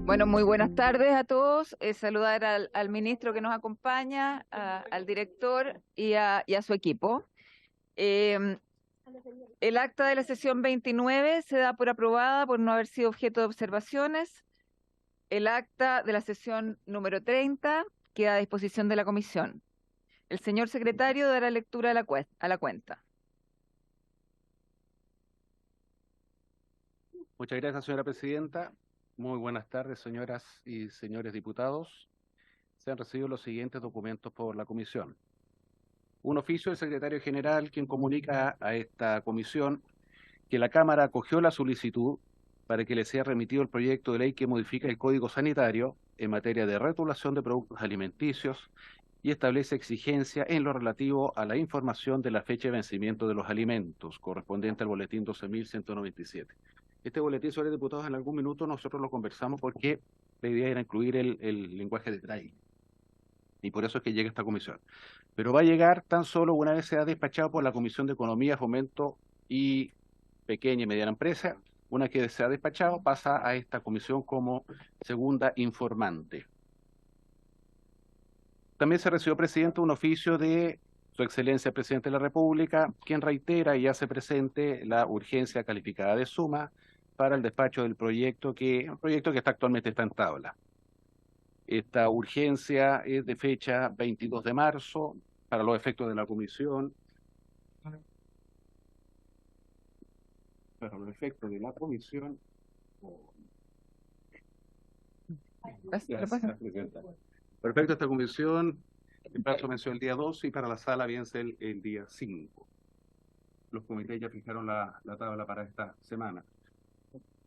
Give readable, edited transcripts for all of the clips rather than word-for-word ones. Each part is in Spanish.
Bueno, muy buenas tardes a todos. Saludar al ministro que nos acompaña, al director y a su equipo. Em, el acta de la sesión 29 se da por aprobada por no haber sido objeto de observaciones. El acta de la sesión número 30 queda a disposición de la comisión. El señor secretario dará lectura a la cuenta. Muchas gracias, señora presidenta. Muy buenas tardes, señoras y señores diputados. Se han recibido los siguientes documentos por la comisión. Un oficio del secretario general, quien comunica a esta comisión que la Cámara acogió la solicitud para que le sea remitido el proyecto de ley que modifica el Código Sanitario en materia de rotulación de productos alimenticios y establece exigencia en lo relativo a la información de la fecha de vencimiento de los alimentos, correspondiente al boletín 12.197. Este boletín, señores diputados, en algún minuto nosotros lo conversamos porque la idea era incluir el lenguaje de braille. Y por eso es que llega esta comisión. Pero va a llegar tan solo una vez sea despachado por la Comisión de Economía, Fomento y Pequeña y Mediana Empresa. Una que sea despachado pasa a esta comisión como segunda informante. También se recibió, presidente, un oficio de Su Excelencia el Presidente de la República, quien reitera y hace presente la urgencia calificada de suma para el despacho del proyecto que actualmente está en tabla. Esta urgencia es de fecha 22 de marzo para los efectos de la comisión. Para los efectos de la comisión. Gracias, presidenta. Perfecto, esta comisión, el plazo venció el día 2 y para la sala vence el día 5. Los comités ya fijaron la tabla para esta semana.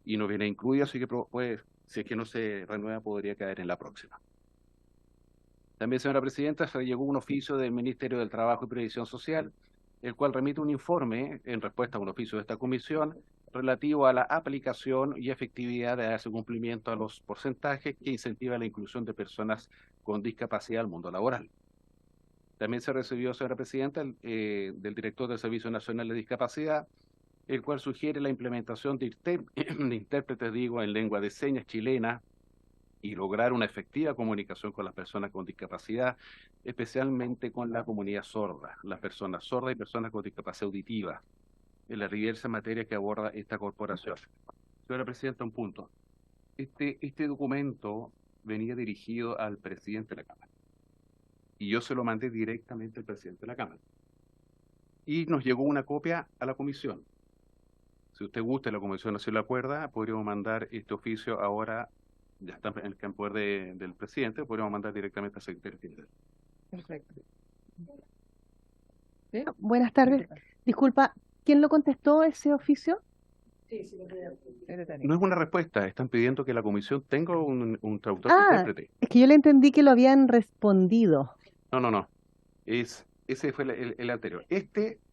Y no viene incluida, así que pues, si es que no se renueva, podría caer en la próxima. También, señora presidenta, se llegó un oficio del Ministerio del Trabajo y Previsión Social, el cual remite un informe en respuesta a un oficio de esta comisión relativo a la aplicación y efectividad de darse cumplimiento a los porcentajes que incentivan la inclusión de personas con discapacidad al mundo laboral. También se recibió, señora presidenta, del director del Servicio Nacional de Discapacidad, el cual sugiere la implementación de intérpretes, en lengua de señas chilena, y lograr una efectiva comunicación con las personas con discapacidad, especialmente con la comunidad sorda, las personas sordas y personas con discapacidad auditiva, en la diversa materia que aborda esta corporación. Señora presidenta, un punto. Este documento venía dirigido al presidente de la Cámara, y yo se lo mandé directamente al presidente de la Cámara. Y nos llegó una copia a la comisión. Si usted gusta, la comisión así lo acuerda, podríamos mandar este oficio ahora. Ya está en el campo del presidente, podríamos mandar directamente al secretario general. Perfecto. ¿Sí? Buenas tardes. Disculpa, ¿quién lo contestó ese oficio? No es una respuesta, están pidiendo que la comisión tenga un traductor que intérprete. Es que yo le entendí que lo habían respondido. No. Ese fue el anterior.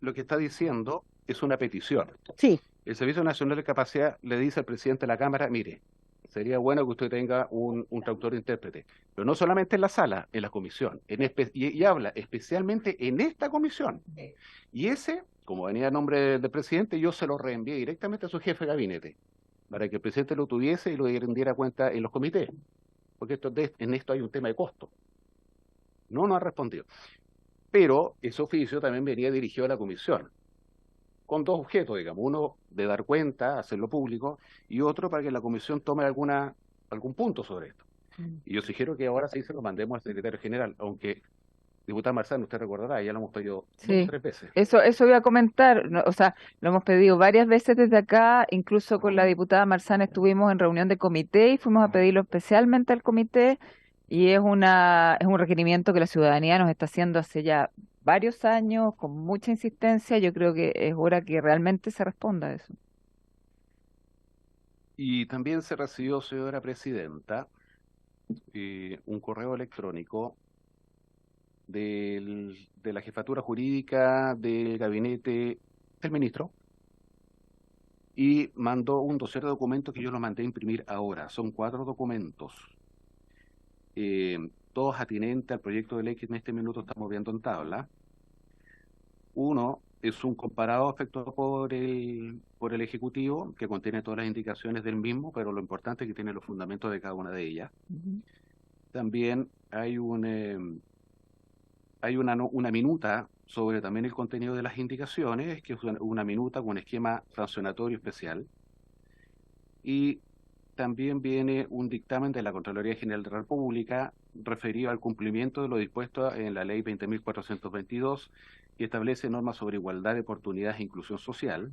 Lo que está diciendo es una petición. Sí. El Servicio Nacional de Discapacidad le dice al presidente de la Cámara, mire, sería bueno que usted tenga un traductor intérprete, pero no solamente en la sala, en la comisión, y habla especialmente en esta comisión. Y ese, como venía a nombre del presidente, yo se lo reenvié directamente a su jefe de gabinete, para que el presidente lo tuviese y lo diera cuenta en los comités, porque en esto hay un tema de costo. No ha respondido. Pero ese oficio también venía dirigido a la comisión, con dos objetos, digamos, uno de dar cuenta, hacerlo público, y otro para que la comisión tome algún punto sobre esto. Y yo sugiero que ahora sí se lo mandemos al secretario general, aunque, diputada Marzán, usted recordará, ya lo hemos pedido 2 o 3 veces. Eso iba a comentar, o sea, lo hemos pedido varias veces desde acá, incluso con la diputada Marzán estuvimos en reunión de comité y fuimos a pedirlo especialmente al comité, y es un requerimiento que la ciudadanía nos está haciendo hace ya varios años, con mucha insistencia. Yo creo que es hora que realmente se responda a eso. Y también se recibió, señora presidenta, un correo electrónico de la jefatura jurídica del gabinete del ministro, y mandó un dossier de documentos que yo lo mandé a imprimir ahora. Son 4 documentos. todos atinentes al proyecto de ley que en este minuto estamos viendo en tabla. Uno es un comparado efectuado por el Ejecutivo, que contiene todas las indicaciones del mismo, pero lo importante es que tiene los fundamentos de cada una de ellas. También hay una minuta sobre también el contenido de las indicaciones, que es una minuta con esquema sancionatorio especial. Y también viene un dictamen de la Contraloría General de la República referido al cumplimiento de lo dispuesto en la Ley 20.422, que establece normas sobre igualdad de oportunidades e inclusión social.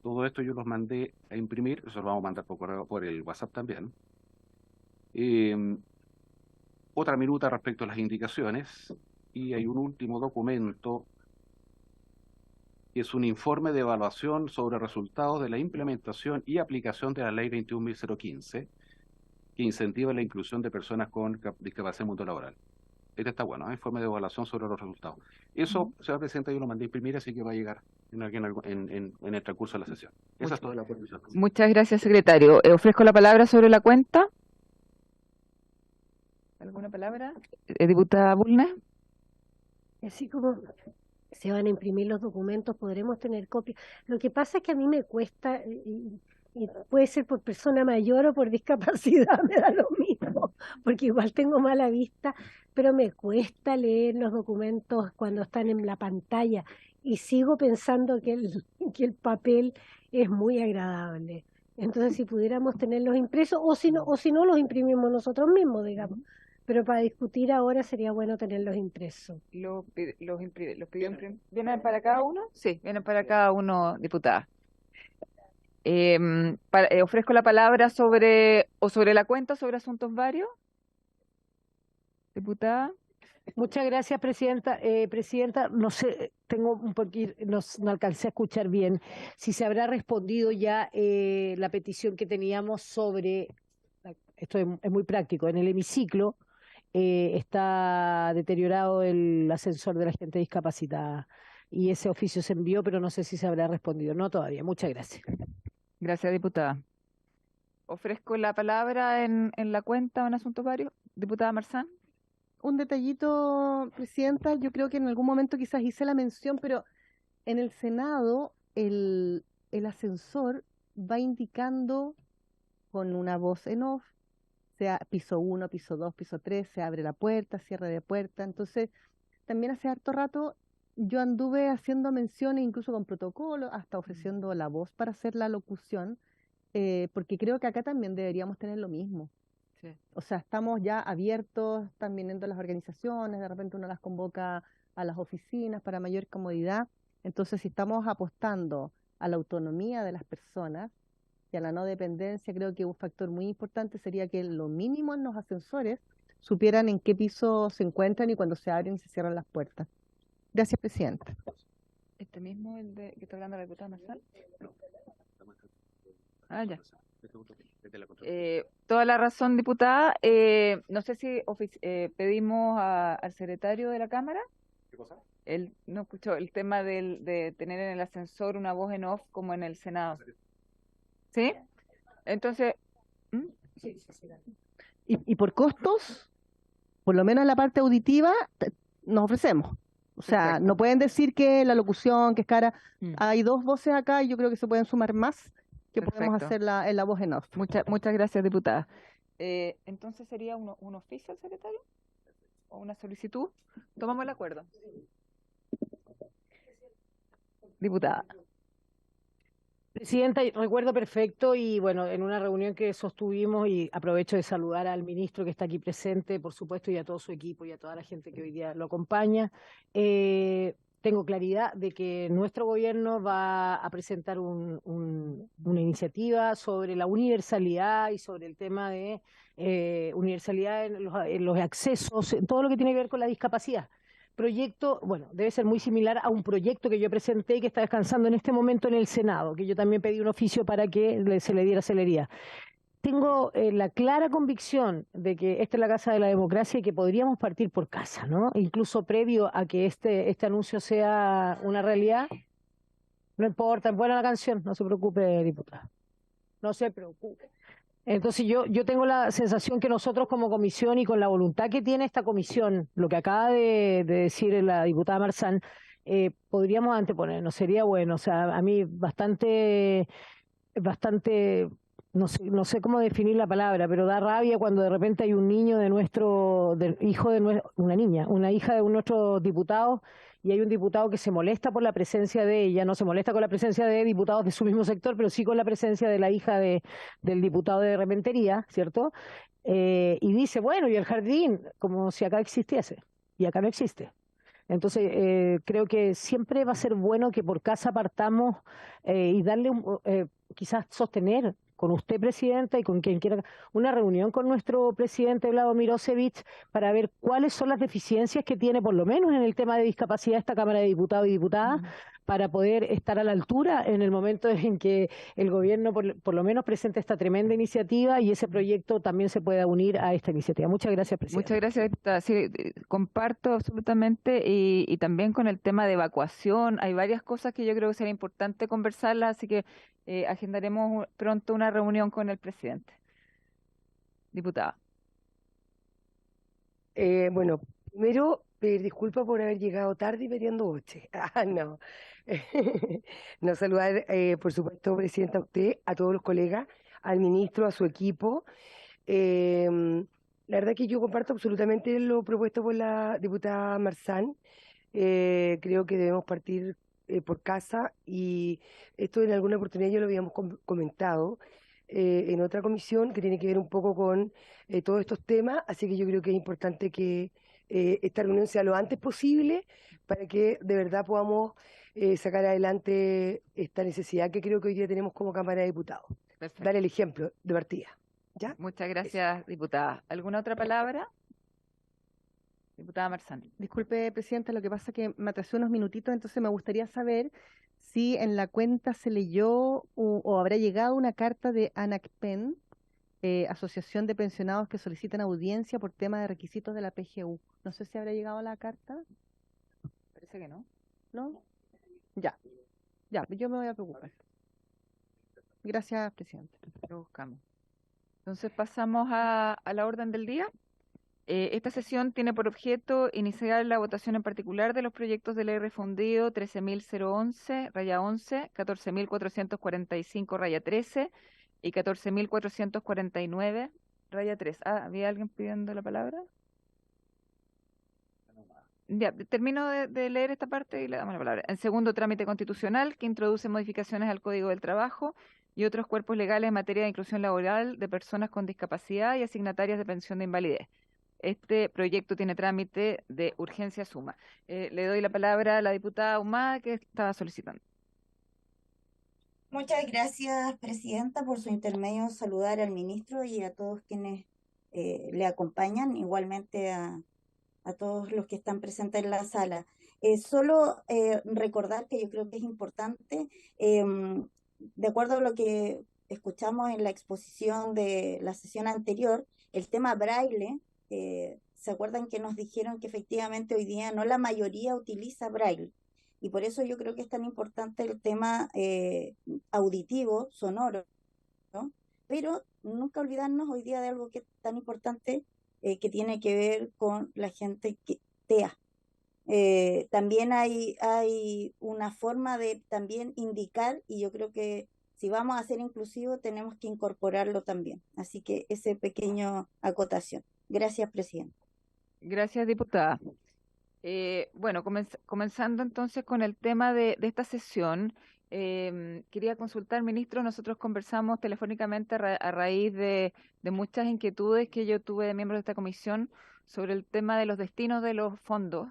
Todo esto yo los mandé a imprimir, eso lo vamos a mandar por correo, por el WhatsApp también. Otra minuta respecto a las indicaciones, y hay un último documento, que es un informe de evaluación sobre resultados de la implementación y aplicación de la Ley 21.015, que incentiva la inclusión de personas con discapacidad en el mundo laboral. Este está bueno, informe de evaluación sobre los resultados. Eso, señor presidente, yo lo mandé a imprimir, así que va a llegar en el transcurso de la sesión. Esa es toda la posición. Muchas gracias, secretario. Ofrezco la palabra sobre la cuenta. ¿Alguna palabra? Diputada Bulnes. Así como se van a imprimir los documentos, podremos tener copias. Lo que pasa es que a mí me cuesta, y puede ser por persona mayor o por discapacidad, me da lo mismo, porque igual tengo mala vista, pero me cuesta leer los documentos cuando están en la pantalla y sigo pensando que el papel es muy agradable. Entonces, si pudiéramos tenerlos impresos, o si no los imprimimos nosotros mismos, digamos. Pero para discutir ahora sería bueno tenerlos impresos. Los pidió imprimir. ¿Vienen para cada uno? Sí, vienen para cada uno, diputada. Ofrezco la palabra sobre la cuenta sobre asuntos varios. Diputada. Muchas gracias, presidenta. Presidenta, no sé, tengo un poquito, no alcancé a escuchar bien si se habrá respondido ya la petición que teníamos sobre, esto es muy práctico, en el hemiciclo está deteriorado el ascensor de la gente discapacitada y ese oficio se envió, pero no sé si se habrá respondido. No todavía. Muchas gracias. Gracias, diputada. Ofrezco la palabra en la cuenta en asuntos varios. Diputada Marzán. Un detallito, presidenta, yo creo que en algún momento quizás hice la mención, pero en el Senado el ascensor va indicando con una voz en off, sea piso 1, piso 2, piso 3, se abre la puerta, cierre de puerta. Entonces, también hace harto rato yo anduve haciendo menciones, incluso con protocolo, hasta ofreciendo la voz para hacer la locución, porque creo que acá también deberíamos tener lo mismo. Sí. O sea, estamos ya abiertos, están viniendo las organizaciones, de repente uno las convoca a las oficinas para mayor comodidad. Entonces, si estamos apostando a la autonomía de las personas y a la no dependencia, creo que un factor muy importante sería que lo mínimo en los ascensores supieran en qué piso se encuentran y cuando se abren y se cierran las puertas. Gracias, presidenta. ¿Este mismo, el de que está hablando la diputada Marzán? Ah, ya. Toda la razón, diputada. No sé si pedimos al secretario de la Cámara. ¿Qué cosa? Él no escuchó el tema de tener en el ascensor una voz en off como en el Senado. ¿Sí? Entonces, Y por costos, por lo menos en la parte auditiva, nos ofrecemos. O sea, Perfecto. no pueden decir que la locución, que es cara. Mm. Hay dos voces acá y yo creo que se pueden sumar más que podemos Perfecto. hacer en la voz en off. Muchas gracias, diputada. Entonces, ¿sería un oficio al secretario? ¿O una solicitud? Tomamos el acuerdo. Diputada. Presidenta, recuerdo perfecto y bueno, en una reunión que sostuvimos y aprovecho de saludar al ministro que está aquí presente, por supuesto, y a todo su equipo y a toda la gente que hoy día lo acompaña. Tengo claridad de que nuestro gobierno va a presentar una iniciativa sobre la universalidad y sobre el tema de universalidad en los accesos, en todo lo que tiene que ver con la discapacidad. Proyecto, bueno, debe ser muy similar a un proyecto que yo presenté y que está descansando en este momento en el Senado, que yo también pedí un oficio para que se le diera celeridad. Tengo la clara convicción de que esta es la casa de la democracia y que podríamos partir por casa, ¿no? Incluso previo a que este anuncio sea una realidad. No importa, es buena la canción, no se preocupe, diputada. No se preocupe. Entonces yo tengo la sensación que nosotros como comisión y con la voluntad que tiene esta comisión, lo que acaba de decir la diputada Marzán, podríamos anteponernos, sería bueno. O sea, a mí bastante, no sé cómo definir la palabra, pero da rabia cuando de repente hay un niño una niña, una hija de nuestros diputados, y hay un diputado que se molesta por la presencia de ella, no se molesta con la presencia de diputados de su mismo sector, pero sí con la presencia de la hija del diputado de Rementería, ¿cierto? Y dice, bueno, y el jardín, como si acá existiese, y acá no existe. Entonces, creo que siempre va a ser bueno que por casa partamos y darle, quizás sostener con usted, Presidenta, y con quien quiera, una reunión con nuestro presidente Vlado Mirosevich para ver cuáles son las deficiencias que tiene, por lo menos en el tema de discapacidad, esta Cámara de Diputados y Diputadas, para poder estar a la altura en el momento en que el gobierno por lo menos presente esta tremenda iniciativa y ese proyecto también se pueda unir a esta iniciativa. Muchas gracias, Presidenta. Muchas gracias, diputada. Sí, comparto absolutamente y también con el tema de evacuación. Hay varias cosas que yo creo que sería importante conversarlas, así que agendaremos pronto una reunión con el presidente. Diputada. Bueno, primero pedir disculpas por haber llegado tarde y metiendo boche. Ah, no. No saludar, por supuesto, Presidenta, a usted, a todos los colegas, al ministro, a su equipo. La verdad que yo comparto absolutamente lo propuesto por la diputada Marzán. Creo que debemos partir por casa y esto en alguna oportunidad yo lo habíamos comentado en otra comisión que tiene que ver un poco con todos estos temas, así que yo creo que es importante que esta reunión sea lo antes posible para que de verdad podamos sacar adelante esta necesidad que creo que hoy día tenemos como Cámara de Diputados. Perfecto. Dar el ejemplo de partida. ¿Ya? Muchas gracias, diputada. ¿Alguna otra palabra? Diputada Marzán. Disculpe, Presidenta, lo que pasa es que me atrasé unos minutitos, entonces me gustaría saber si en la cuenta se leyó o habrá llegado una carta de ANACPEN, Asociación de Pensionados que solicitan audiencia por tema de requisitos de la PGU. No sé si habrá llegado la carta. Parece que no. ¿No? Ya, yo me voy a preocupar. Gracias, Presidenta. Lo buscamos. Entonces pasamos a la orden del día. Esta sesión tiene por objeto iniciar la votación en particular de los proyectos de ley refundido 13.011, raya 11, 14.445, raya 13 y 14.449, raya 3. ¿Había alguien pidiendo la palabra? Ya, termino de leer esta parte y le damos la palabra. En segundo trámite constitucional, que introduce modificaciones al Código del Trabajo y otros cuerpos legales en materia de inclusión laboral de personas con discapacidad y asignatarias de pensión de invalidez. Este proyecto tiene trámite de urgencia suma. Le doy la palabra a la diputada Ahumada que estaba solicitando. Muchas gracias, Presidenta, por su intermedio saludar al ministro y a todos quienes le acompañan, igualmente a todos los que están presentes en la sala. Solo recordar que yo creo que es importante, de acuerdo a lo que escuchamos en la exposición de la sesión anterior, el tema braille, ¿se acuerdan que nos dijeron que efectivamente hoy día no la mayoría utiliza braille? Y por eso yo creo que es tan importante el tema auditivo, sonoro, ¿no? Pero nunca olvidarnos hoy día de algo que es tan importante que tiene que ver con la gente que TEA. También hay una forma de también indicar, y yo creo que si vamos a ser inclusivos tenemos que incorporarlo también. Así que ese pequeño acotación. Gracias, Presidente. Gracias, diputada. Bueno, comenzando entonces con el tema de esta sesión, quería consultar, ministro, nosotros conversamos telefónicamente a raíz de muchas inquietudes que yo tuve de miembros de esta comisión sobre el tema de los destinos de los fondos,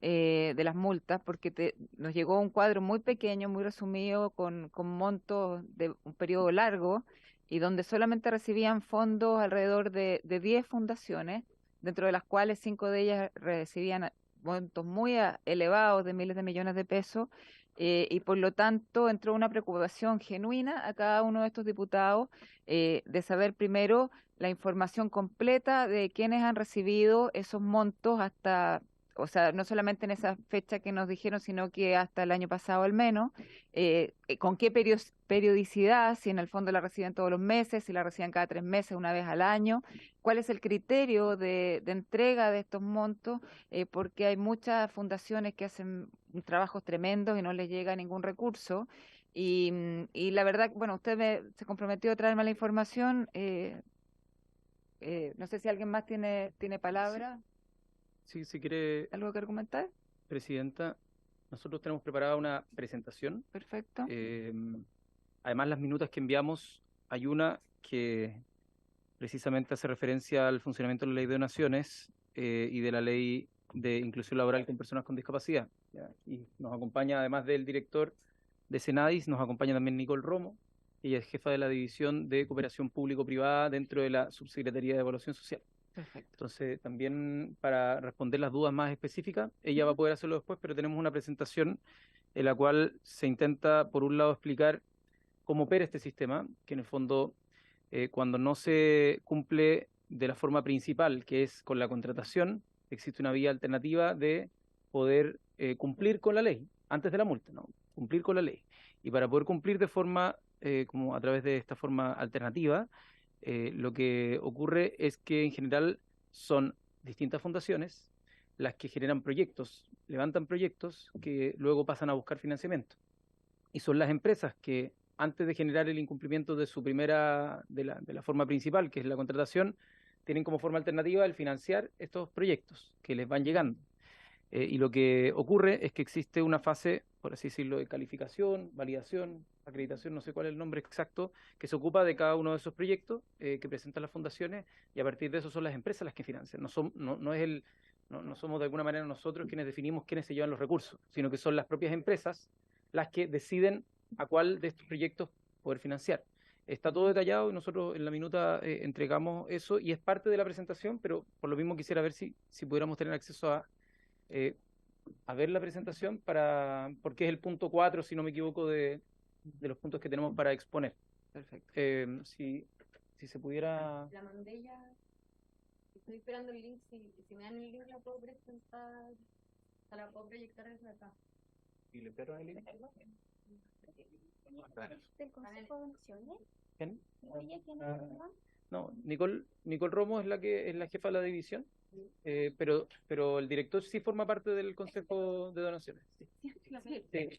de las multas, porque nos llegó un cuadro muy pequeño, muy resumido, con montos de un periodo largo y donde solamente recibían fondos alrededor de 10 fundaciones, dentro de las cuales 5 de ellas recibían montos muy elevados de miles de millones de pesos, y por lo tanto entró una preocupación genuina a cada uno de estos diputados de saber primero la información completa de quiénes han recibido esos montos hasta o sea, no solamente en esa fecha que nos dijeron, sino que hasta el año pasado al menos, con qué periodicidad, si en el fondo la reciben todos los meses, si la reciben cada 3 meses, una vez al año, cuál es el criterio de entrega de estos montos, porque hay muchas fundaciones que hacen trabajos tremendos y no les llega ningún recurso. Y la verdad, bueno, se comprometió a traerme la información. No sé si alguien más tiene palabra, Sí, si quiere, algo que argumentar. Presidenta, nosotros tenemos preparada una presentación. Perfecto. Además, las minutas que enviamos, hay una que precisamente hace referencia al funcionamiento de la ley de donaciones y de la ley de inclusión laboral con personas con discapacidad, ¿ya? Y nos acompaña, además del director de Senadis, nos acompaña también Nicole Romo. Ella es jefa de la División de Cooperación Público-Privada dentro de la Subsecretaría de Evaluación Social. Perfecto. Entonces, también para responder las dudas más específicas, ella va a poder hacerlo después, pero tenemos una presentación en la cual se intenta, por un lado, explicar cómo opera este sistema, que en el fondo, cuando no se cumple de la forma principal, que es con la contratación, existe una vía alternativa de poder cumplir con la ley, antes de la multa, ¿no? Cumplir con la ley. Y para poder cumplir de forma, como a través de esta forma alternativa, lo que ocurre es que en general son distintas fundaciones las que generan proyectos, levantan proyectos que luego pasan a buscar financiamiento. Y son las empresas que antes de generar el incumplimiento de su primera, de la forma principal, que es la contratación, tienen como forma alternativa el financiar estos proyectos que les van llegando. Y lo que ocurre es que existe una fase, por así decirlo, de calificación, validación, acreditación, no sé cuál es el nombre exacto, que se ocupa de cada uno de esos proyectos que presentan las fundaciones, y a partir de eso son las empresas las que financian. No somos de alguna manera nosotros quienes definimos quiénes se llevan los recursos, sino que son las propias empresas las que deciden a cuál de estos proyectos poder financiar. Está todo detallado y nosotros en la minuta entregamos eso y es parte de la presentación, pero por lo mismo quisiera ver si pudiéramos tener acceso a ver la presentación porque es el punto 4, si no me equivoco, de los puntos que tenemos para exponer. Perfecto. Si se pudiera... La mandé ya. Estoy esperando el link. Si me dan el link, la puedo presentar. O la puedo proyectar desde acá. ¿Y le enviaron el link? ¿Del Consejo de Naciones? ¿Quién? ¿Ella quién Ah, es? No, Nicole Romo es la jefa de la división, pero el director sí forma parte del Consejo de Donaciones. Sí.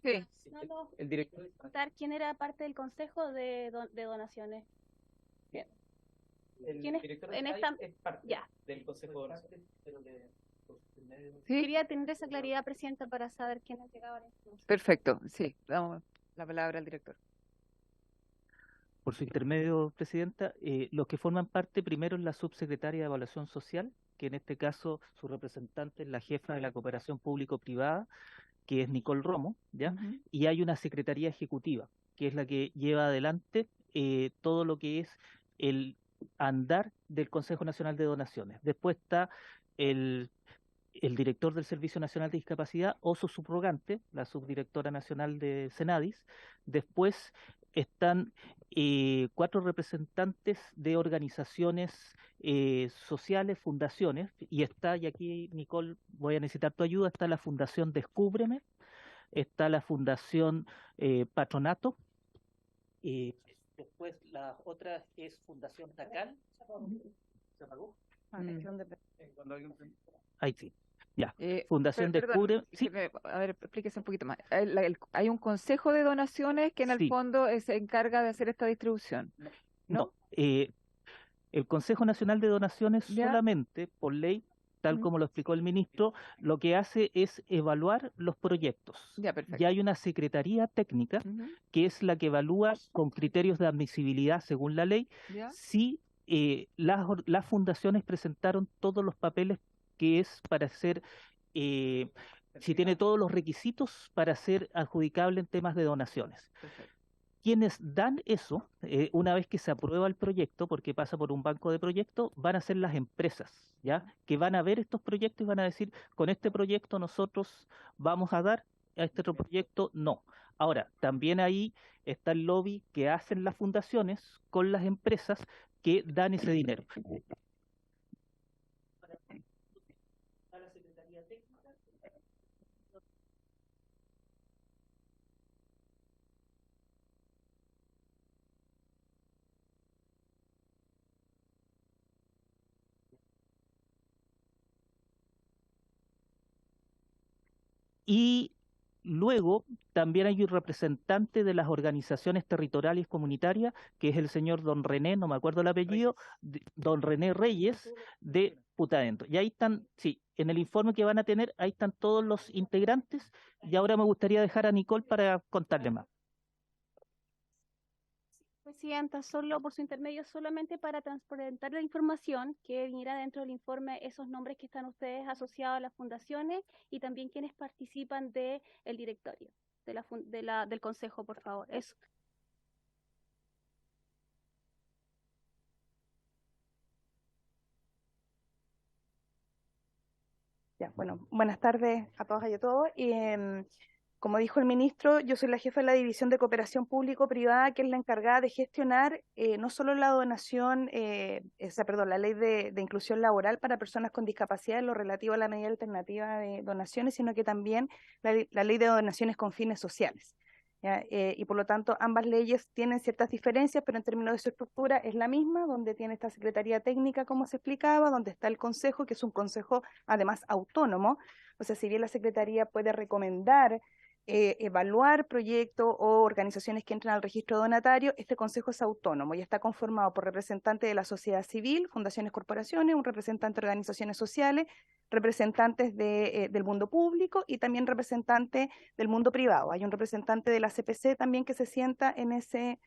Sí. No, no, El director. preguntar quién era parte del Consejo de Donaciones. Bien. El ¿Quién es director en de esta? es parte Ya. del Consejo de Donaciones. Sí. Quería tener esa claridad, Presidenta, para saber quiénes llegaban a este Consejo. Perfecto. Sí. Damos la palabra al director. Por su intermedio, Presidenta, los que forman parte primero es la subsecretaria de Evaluación Social, que en este caso su representante es la jefa de la Cooperación Público-Privada, que es Nicole Romo, ¿ya? Ujú. Y hay una secretaría ejecutiva, que es la que lleva adelante todo lo que es el andar del Consejo Nacional de Donaciones. Después está el director del Servicio Nacional de Discapacidad o su subrogante, la subdirectora nacional de Senadis. Después están 4 representantes de organizaciones sociales, fundaciones, y aquí Nicole, voy a necesitar tu ayuda, está la Fundación Descúbreme, está la Fundación Patronato, después la otra es Fundación Tacal. ¿Se apagó? Cuando alguien... Ahí sí. Ya. Fundación Perdón, Descubre. Sí, a ver, explíquese un poquito más. Hay un consejo de donaciones que en el Sí. fondo se encarga de hacer esta distribución. no. El Consejo Nacional de Donaciones Ya. solamente, por ley, tal Mm. como lo explicó el ministro, lo que hace es evaluar los proyectos. Ya, perfecto. Ya hay una secretaría técnica Ujú. que es la que evalúa con criterios de admisibilidad según la ley Ya. si las fundaciones presentaron todos los papeles que es para ser, si tiene todos los requisitos para ser adjudicable en temas de donaciones. Perfecto. Quienes dan eso, una vez que se aprueba el proyecto, porque pasa por un banco de proyectos, van a ser las empresas, ¿ya? Que van a ver estos proyectos y van a decir, con este proyecto nosotros vamos a dar, a este otro proyecto no. Ahora, también ahí está el lobby que hacen las fundaciones con las empresas que dan ese dinero. A la Secretaría Técnica Y luego también hay un representante de las organizaciones territoriales comunitarias, que es el señor don René, no me acuerdo el apellido, don René Reyes, de Putaendo. Y ahí están, sí, en el informe que van a tener, ahí están todos los integrantes, y ahora me gustaría dejar a Nicole para contarle más. Presidenta, solo por su intermedio, solamente para transparentar la información que viniera dentro del informe, esos nombres que están ustedes asociados a las fundaciones y también quienes participan del directorio del consejo, por favor. Eso. Ya, bueno, buenas tardes a todas y a todos. Como dijo el ministro, yo soy la jefa de la División de Cooperación Público-Privada, que es la encargada de gestionar no solo la donación, la ley de inclusión laboral para personas con discapacidad en lo relativo a la medida alternativa de donaciones, sino que también la ley de donaciones con fines sociales. ¿Ya? Y por lo tanto ambas leyes tienen ciertas diferencias, pero en términos de su estructura es la misma, donde tiene esta Secretaría Técnica, como se explicaba, donde está el Consejo, que es un consejo además autónomo. O sea, si bien la Secretaría puede recomendar evaluar proyectos o organizaciones que entran al registro donatario, este consejo es autónomo y está conformado por representantes de la sociedad civil, fundaciones, corporaciones, un representante de organizaciones sociales, representantes del mundo público y también representantes del mundo privado. Hay un representante de la CPC también que se sienta en ese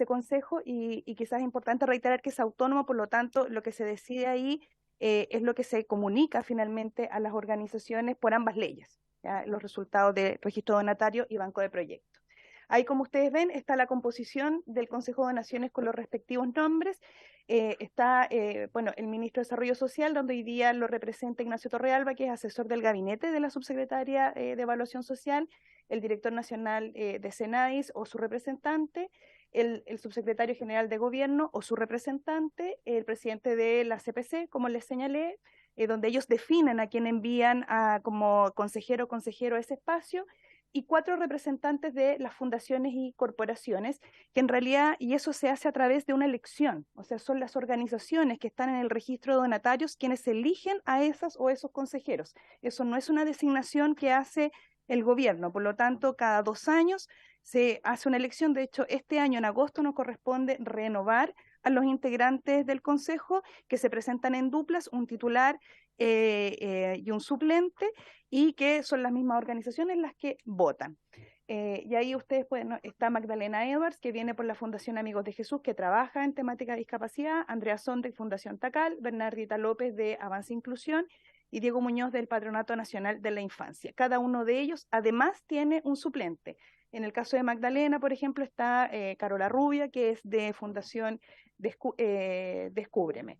consejo y quizás es importante reiterar que es autónomo, por lo tanto lo que se decide ahí es lo que se comunica finalmente a las organizaciones por ambas leyes. ¿Ya? Los resultados de registro donatario y banco de proyectos. Ahí, como ustedes ven, está la composición del Consejo de Donaciones con los respectivos nombres. Está el ministro de Desarrollo Social, donde hoy día lo representa Ignacio Torrealba, que es asesor del gabinete de la subsecretaria de Evaluación Social, el director nacional de SENADIS o su representante, el subsecretario general de Gobierno o su representante, el presidente de la CPC, como les señalé, donde ellos definen a quién envían como consejero o consejero a ese espacio, y 4 representantes de las fundaciones y corporaciones, que en realidad, y eso se hace a través de una elección, o sea, son las organizaciones que están en el registro de donatarios quienes eligen a esas o esos consejeros. Eso no es una designación que hace el gobierno, por lo tanto, cada 2 años se hace una elección. De hecho, este año en agosto nos corresponde renovar a los integrantes del consejo, que se presentan en duplas, un titular y un suplente, y que son las mismas organizaciones las que votan. Y ahí ustedes está Magdalena Edwards, que viene por la Fundación Amigos de Jesús, que trabaja en temática de discapacidad, Andrea Sondek, Fundación Tacal, Bernardita López de Avance Inclusión, y Diego Muñoz del Patronato Nacional de la Infancia. Cada uno de ellos además tiene un suplente. En el caso de Magdalena, por ejemplo, está Carola Rubia, que es de Fundación Descúbreme.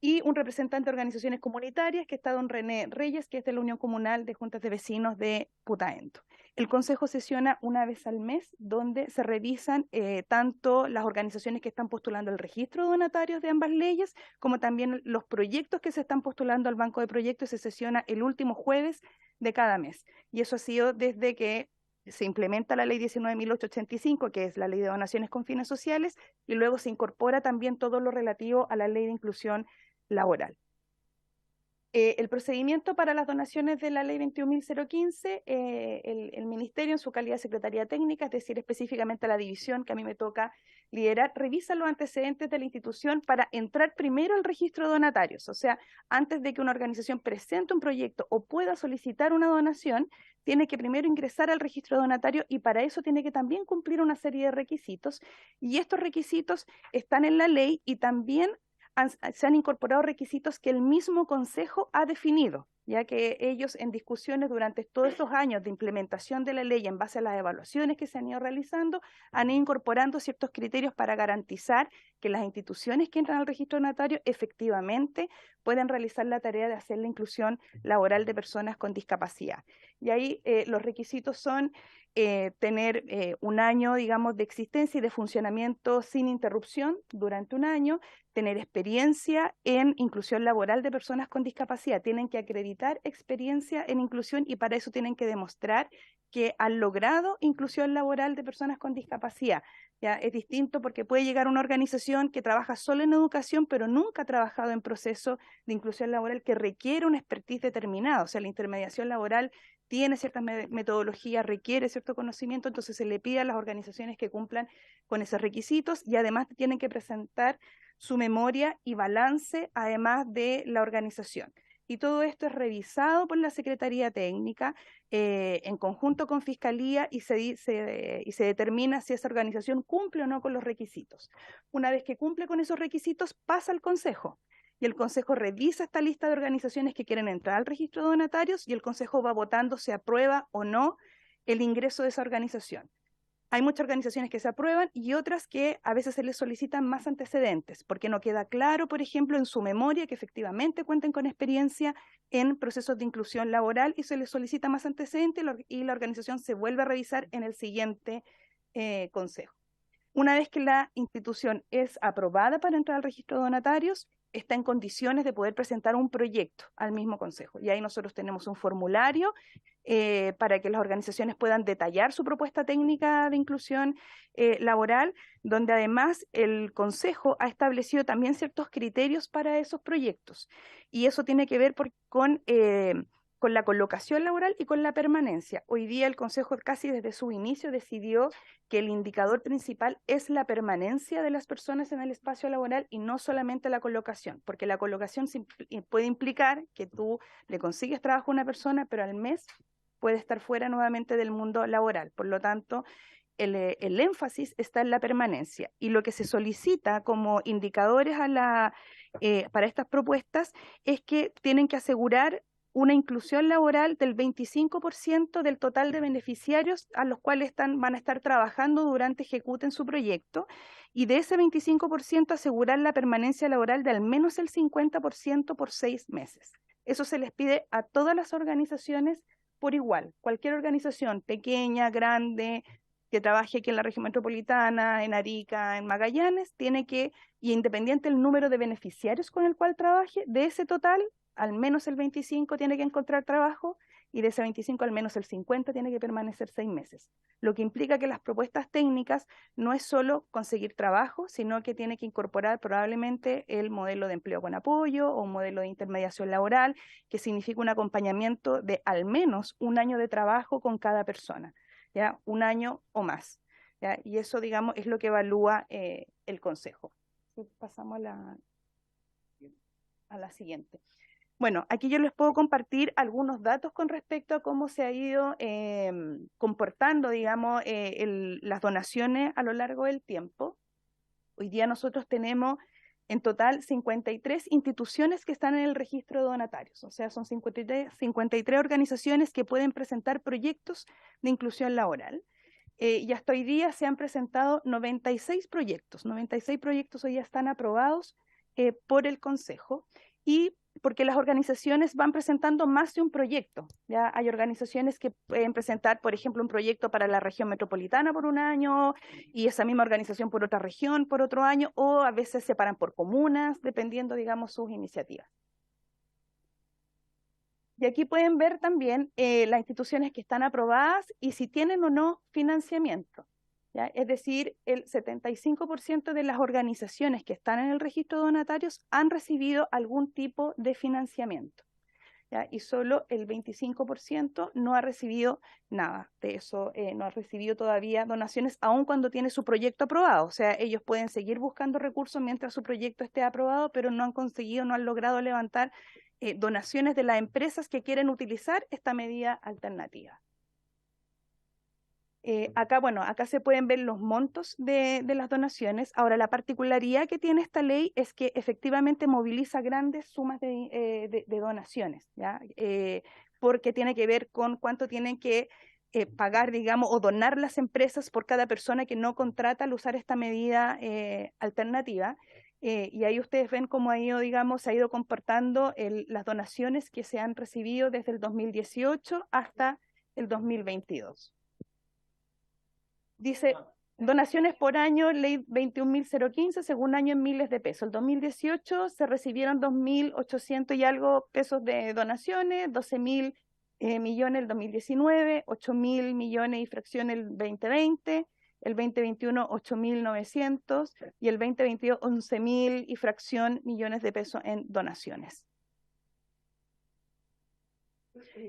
Y un representante de organizaciones comunitarias, que está don René Reyes, que es de la Unión Comunal de Juntas de Vecinos de Putaendo. El Consejo sesiona una vez al mes, donde se revisan tanto las organizaciones que están postulando el registro de donatarios de ambas leyes, como también los proyectos que se están postulando al banco de proyectos. Se sesiona el último jueves de cada mes. Y eso ha sido desde que se implementa la ley 19.885, que es la ley de donaciones con fines sociales, y luego se incorpora también todo lo relativo a la ley de inclusión laboral. El procedimiento para las donaciones de la ley 21.015, el Ministerio en su calidad de Secretaría Técnica, es decir, específicamente la división que a mí me toca liderar, revisa los antecedentes de la institución para entrar primero al registro de donatarios. O sea, antes de que una organización presente un proyecto o pueda solicitar una donación, tiene que primero ingresar al registro de donatarios, y para eso tiene que también cumplir una serie de requisitos, y estos requisitos están en la ley, y también se han incorporado requisitos que el mismo Consejo ha definido, ya que ellos en discusiones durante todos estos años de implementación de la ley en base a las evaluaciones que se han ido realizando, han ido incorporando ciertos criterios para garantizar que las instituciones que entran al registro donatario efectivamente pueden realizar la tarea de hacer la inclusión laboral de personas con discapacidad. Y ahí los requisitos son tener un año, digamos, de existencia y de funcionamiento sin interrupción durante un año, tener experiencia en inclusión laboral de personas con discapacidad. Tienen que acreditar experiencia en inclusión, y para eso tienen que demostrar que han logrado inclusión laboral de personas con discapacidad. Ya es distinto, porque puede llegar una organización que trabaja solo en educación, pero nunca ha trabajado en proceso de inclusión laboral que requiere una expertise determinada. O sea, la intermediación laboral tiene ciertas metodologías, requiere cierto conocimiento, entonces se le pide a las organizaciones que cumplan con esos requisitos y además tienen que presentar su memoria y balance además de la organización. Y todo esto es revisado por la Secretaría Técnica en conjunto con Fiscalía y se determina si esa organización cumple o no con los requisitos. Una vez que cumple con esos requisitos, pasa al Consejo. Y el Consejo revisa esta lista de organizaciones que quieren entrar al registro de donatarios y el Consejo va votando si aprueba o no el ingreso de esa organización. Hay muchas organizaciones que se aprueban y otras que a veces se les solicitan más antecedentes, porque no queda claro, por ejemplo, en su memoria que efectivamente cuenten con experiencia en procesos de inclusión laboral y se les solicita más antecedentes y la organización se vuelve a revisar en el siguiente consejo. Una vez que la institución es aprobada para entrar al registro de donatarios, está en condiciones de poder presentar un proyecto al mismo consejo. Y ahí nosotros tenemos un formulario para que las organizaciones puedan detallar su propuesta técnica de inclusión laboral, donde además el consejo ha establecido también ciertos criterios para esos proyectos. Y eso tiene que ver con la colocación laboral y con la permanencia. Hoy día el Consejo casi desde su inicio decidió que el indicador principal es la permanencia de las personas en el espacio laboral y no solamente la colocación, porque la colocación puede implicar que tú le consigues trabajo a una persona, pero al mes puede estar fuera nuevamente del mundo laboral. Por lo tanto, el énfasis está en la permanencia y lo que se solicita como indicadores para estas propuestas es que tienen que asegurar una inclusión laboral del 25% del total de beneficiarios a los cuales van a estar trabajando durante ejecuten su proyecto y de ese 25% asegurar la permanencia laboral de al menos el 50% por 6 meses. Eso se les pide a todas las organizaciones por igual. Cualquier organización, pequeña, grande, que trabaje aquí en la región metropolitana, en Arica, en Magallanes, tiene que, y independiente del número de beneficiarios con el cual trabaje, de ese total, al menos el 25 tiene que encontrar trabajo y de ese 25 al menos el 50 tiene que permanecer 6 meses. Lo que implica que las propuestas técnicas no es solo conseguir trabajo, sino que tiene que incorporar probablemente el modelo de empleo con apoyo o un modelo de intermediación laboral, que significa un acompañamiento de al menos un año de trabajo con cada persona, ¿ya? Un año o más, ¿ya? Y eso, digamos, es lo que evalúa el Consejo. Pasamos a la siguiente. Bueno, aquí yo les puedo compartir algunos datos con respecto a cómo se ha ido comportando, digamos, las donaciones a lo largo del tiempo. Hoy día nosotros tenemos en total 53 instituciones que están en el registro de donatarios, o sea, son 53 organizaciones que pueden presentar proyectos de inclusión laboral. Y hasta hoy día se han presentado 96 proyectos. 96 proyectos hoy ya están aprobados por el Consejo y porque las organizaciones van presentando más de un proyecto. Ya hay organizaciones que pueden presentar, por ejemplo, un proyecto para la región metropolitana por un año y esa misma organización por otra región por otro año, o a veces se separan por comunas, dependiendo, digamos, sus iniciativas. Y aquí pueden ver también las instituciones que están aprobadas y si tienen o no financiamiento. ¿Ya? Es decir, el 75% de las organizaciones que están en el registro de donatarios han recibido algún tipo de financiamiento, ¿ya? Y solo el 25% no ha recibido nada de eso, no ha recibido todavía donaciones, aun cuando tiene su proyecto aprobado. O sea, ellos pueden seguir buscando recursos mientras su proyecto esté aprobado, pero no han conseguido, no han logrado levantar donaciones de las empresas que quieren utilizar esta medida alternativa. Acá se pueden ver los montos de las donaciones. Ahora, la particularidad que tiene esta ley es que efectivamente moviliza grandes sumas de donaciones, ¿ya? Porque tiene que ver con cuánto tienen que pagar, digamos, o donar las empresas por cada persona que no contrata al usar esta medida alternativa. Y ahí ustedes ven cómo ha ido, digamos, se ha ido comportando las donaciones que se han recibido desde el 2018 hasta el 2022. Dice, donaciones por año, ley 21.015, según año en miles de pesos. El 2018 se recibieron 2.800 y algo pesos de donaciones, 12.000 millones el 2019, 8.000 millones y fracción el 2020, el 2021 8.900 y el 2022 11.000 y fracción millones de pesos en donaciones.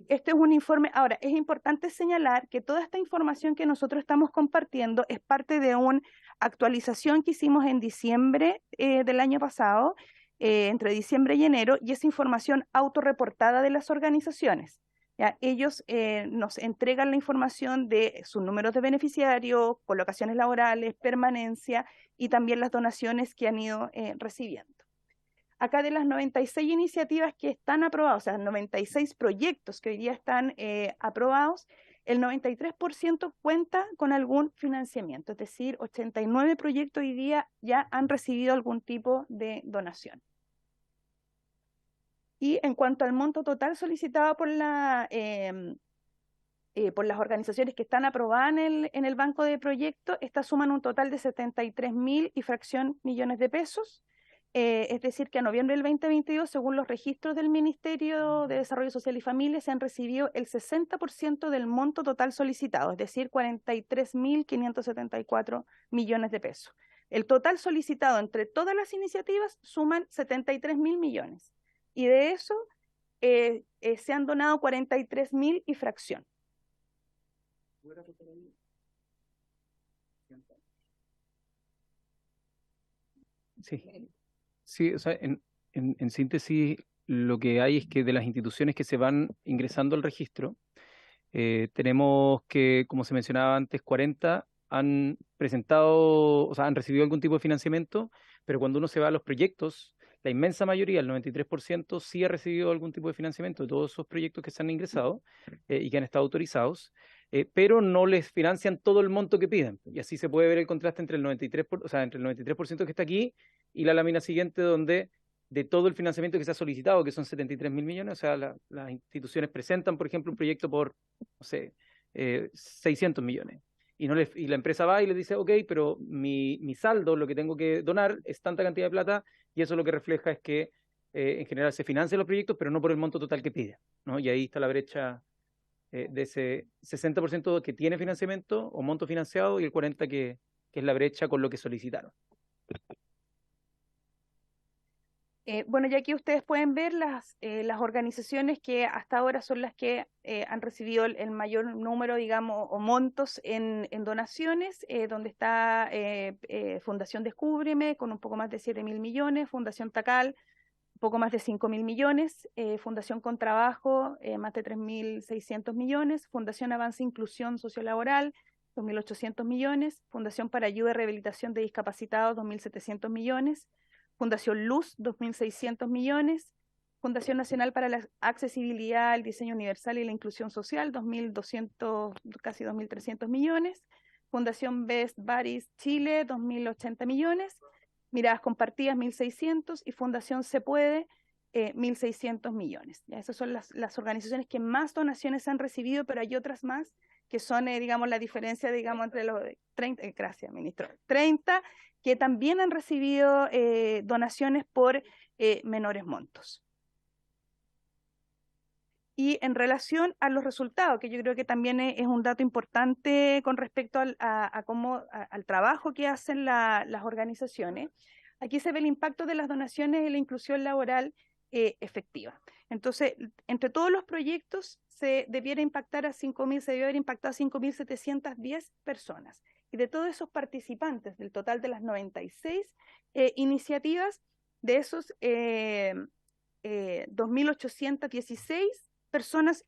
Este es un informe. Ahora, es importante señalar que toda esta información que nosotros estamos compartiendo es parte de una actualización que hicimos en diciembre del año pasado, entre diciembre y enero, y es información autorreportada de las organizaciones. ¿Ya? Ellos nos entregan la información de sus números de beneficiarios, colocaciones laborales, permanencia y también las donaciones que han ido recibiendo. Acá de las 96 iniciativas que están aprobadas, o sea, 96 proyectos que hoy día están aprobados, el 93% cuenta con algún financiamiento, es decir, 89 proyectos hoy día ya han recibido algún tipo de donación. Y en cuanto al monto total solicitado por las organizaciones que están aprobadas en el banco de proyectos, estas suman un total de 73.000 y fracción millones de pesos. Es decir, que a noviembre del 2022, según los registros del Ministerio de Desarrollo Social y Familia, se han recibido el 60% del monto total solicitado, es decir, 43.574 millones de pesos. El total solicitado entre todas las iniciativas suman 73.000 millones. Y de eso se han donado 43.000 y fracción. Sí. Sí, o sea, en síntesis, lo que hay es que de las instituciones que se van ingresando al registro, tenemos que, como se mencionaba antes, 40 han presentado, o sea, han recibido algún tipo de financiamiento, pero cuando uno se va a los proyectos, la inmensa mayoría, el 93%, sí ha recibido algún tipo de financiamiento de todos esos proyectos que se han ingresado y que han estado autorizados, pero no les financian todo el monto que piden. Y así se puede ver el contraste entre el 93%, o sea, entre el 93% que está aquí y la lámina siguiente, donde de todo el financiamiento que se ha solicitado, que son 73.000 millones, o sea, las instituciones presentan, por ejemplo, un proyecto por, no sé, 600 millones. Y la empresa va y le dice, ok, pero mi saldo, lo que tengo que donar, es tanta cantidad de plata, y eso lo que refleja es que en general se financian los proyectos, pero no por el monto total que pide, ¿no? Y ahí está la brecha de ese 60% que tiene financiamiento o monto financiado y el 40% que es la brecha con lo que solicitaron. Bueno, ya aquí ustedes pueden ver las organizaciones que hasta ahora son las que han recibido el mayor número, digamos, o montos en donaciones, donde está Fundación Descúbreme con un poco más de 7.000 millones, Fundación Tacal, un poco más de 5.000 millones, Fundación Con Trabajo, más de 3.600 millones, Fundación Avance Inclusión Sociolaboral, 2.800 millones, Fundación para Ayuda y Rehabilitación de Discapacitados, 2.700 millones, Fundación Luz, 2.600 millones, Fundación Nacional para la Accesibilidad, el Diseño Universal y la Inclusión Social, 2.200, casi 2.300 millones, Fundación Best Buddies Chile, 2.080 millones, Miradas Compartidas, 1.600, y Fundación Se Puede, 1.600 millones. Ya, esas son las organizaciones que más donaciones han recibido, pero hay otras más que son, digamos, la diferencia, digamos, entre los 30, gracias, ministro, 30, que también han recibido donaciones por menores montos. Y en relación a los resultados, que yo creo que también es un dato importante con respecto al trabajo que hacen las organizaciones, aquí se ve el impacto de las donaciones en la inclusión laboral efectiva. Entonces, entre todos los proyectos se debiera impactar se debió haber impactado a 5.710 personas. Y de todos esos participantes, del total de las 96 iniciativas, de esos 2.816 personas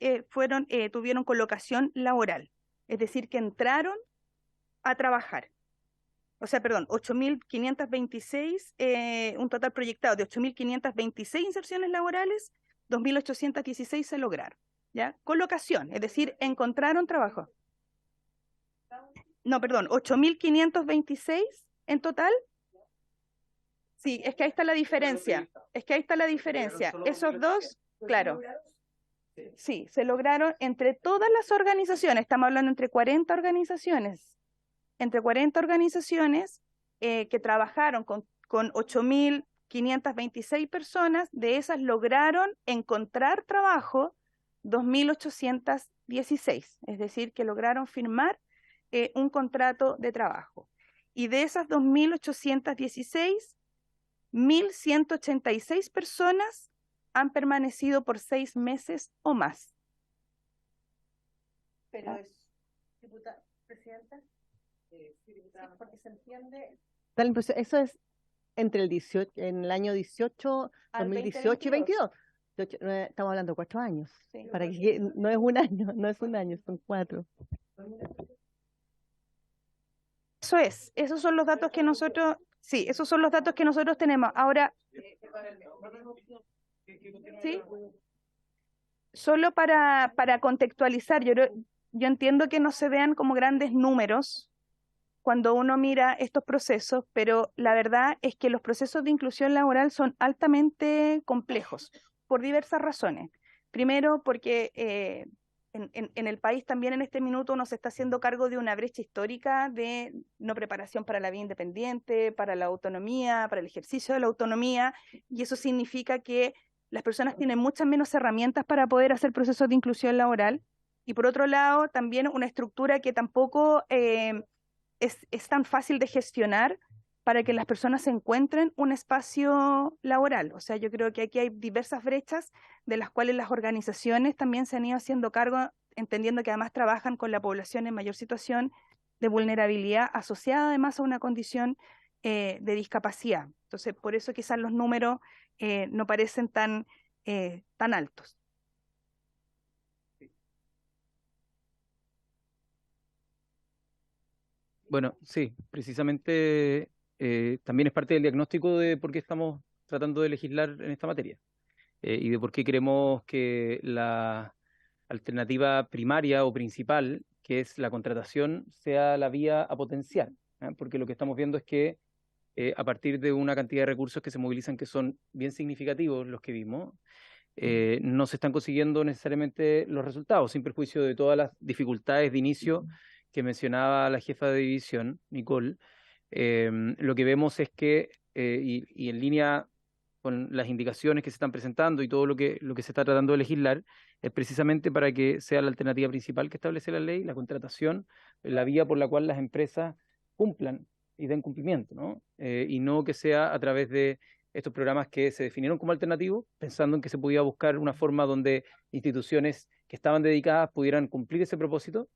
tuvieron colocación laboral, es decir, que entraron a trabajar. O sea, perdón, 8.526, un total proyectado de 8.526 inserciones laborales, 2.816 se lograron, ¿ya? Colocación, es decir, encontraron trabajo. No, perdón, 8.526 en total. Sí, es que ahí está la diferencia. Esos dos, claro. Sí, se lograron entre todas las organizaciones, estamos hablando entre 40 organizaciones, que trabajaron con 8.526 personas, de esas lograron encontrar trabajo 2.816, es decir, que lograron firmar un contrato de trabajo. Y de esas 2.816, 1.186 personas han permanecido por 6 meses o más. Pero es diputada, presidenta. Porque se entiende. Eso es entre el 18, en el año 18, Al 2018 y 22. Estamos hablando de 4 años. Sí. Para que no es un año, no es un año, son 4. Eso es, esos son los datos que nosotros, sí, esos son los datos que nosotros tenemos. Ahora, ¿sí? Solo para contextualizar, yo entiendo que no se vean como grandes números cuando uno mira estos procesos, pero la verdad es que los procesos de inclusión laboral son altamente complejos por diversas razones. Primero, porque en el país también en este minuto uno se está haciendo cargo de una brecha histórica de no preparación para la vida independiente, para la autonomía, para el ejercicio de la autonomía, y eso significa que las personas tienen muchas menos herramientas para poder hacer procesos de inclusión laboral, y por otro lado también una estructura que tampoco es tan fácil de gestionar para que las personas encuentren un espacio laboral. O sea, yo creo que aquí hay diversas brechas de las cuales las organizaciones también se han ido haciendo cargo, entendiendo que además trabajan con la población en mayor situación de vulnerabilidad asociada además a una condición de discapacidad. Entonces, por eso quizás los números no parecen tan altos. Bueno, sí, precisamente también es parte del diagnóstico de por qué estamos tratando de legislar en esta materia y de por qué creemos que la alternativa primaria o principal, que es la contratación, sea la vía a potenciar, porque lo que estamos viendo es que a partir de una cantidad de recursos que se movilizan que son bien significativos los que vimos, no se están consiguiendo necesariamente los resultados, sin perjuicio de todas las dificultades de inicio que mencionaba la jefa de división, Nicole. Lo que vemos es que, y en línea con las indicaciones que se están presentando y todo lo que se está tratando de legislar, es precisamente para que sea la alternativa principal que establece la ley, la contratación, la vía por la cual las empresas cumplan y den cumplimiento, ¿no? Y no que sea a través de estos programas que se definieron como alternativos, pensando en que se podía buscar una forma donde instituciones que estaban dedicadas pudieran cumplir ese propósito,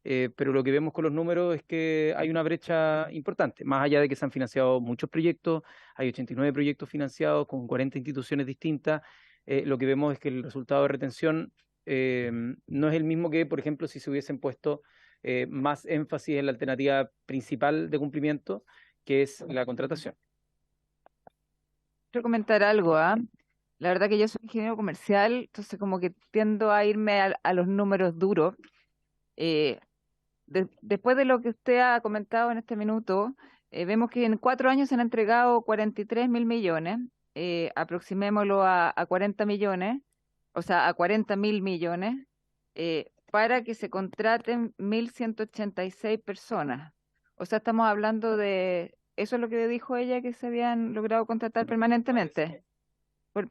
pero lo que vemos con los números es que hay una brecha importante, más allá de que se han financiado muchos proyectos, hay 89 proyectos financiados con 40 instituciones distintas, lo que vemos es que el resultado de retención no es el mismo que, por ejemplo, si se hubiesen puesto más énfasis en la alternativa principal de cumplimiento, que es la contratación. Quiero comentar algo, ¿ah? La verdad que yo soy ingeniero comercial, entonces como que tiendo a irme a los números duros. Después de lo que usted ha comentado en este minuto, vemos que en 4 años se han entregado 43.000 millones, aproximémoslo a 40 millones, o sea, a 40.000 millones, para que se contraten 1.186 personas. O sea, estamos hablando de, eso es lo que dijo ella, que se habían logrado contratar permanentemente.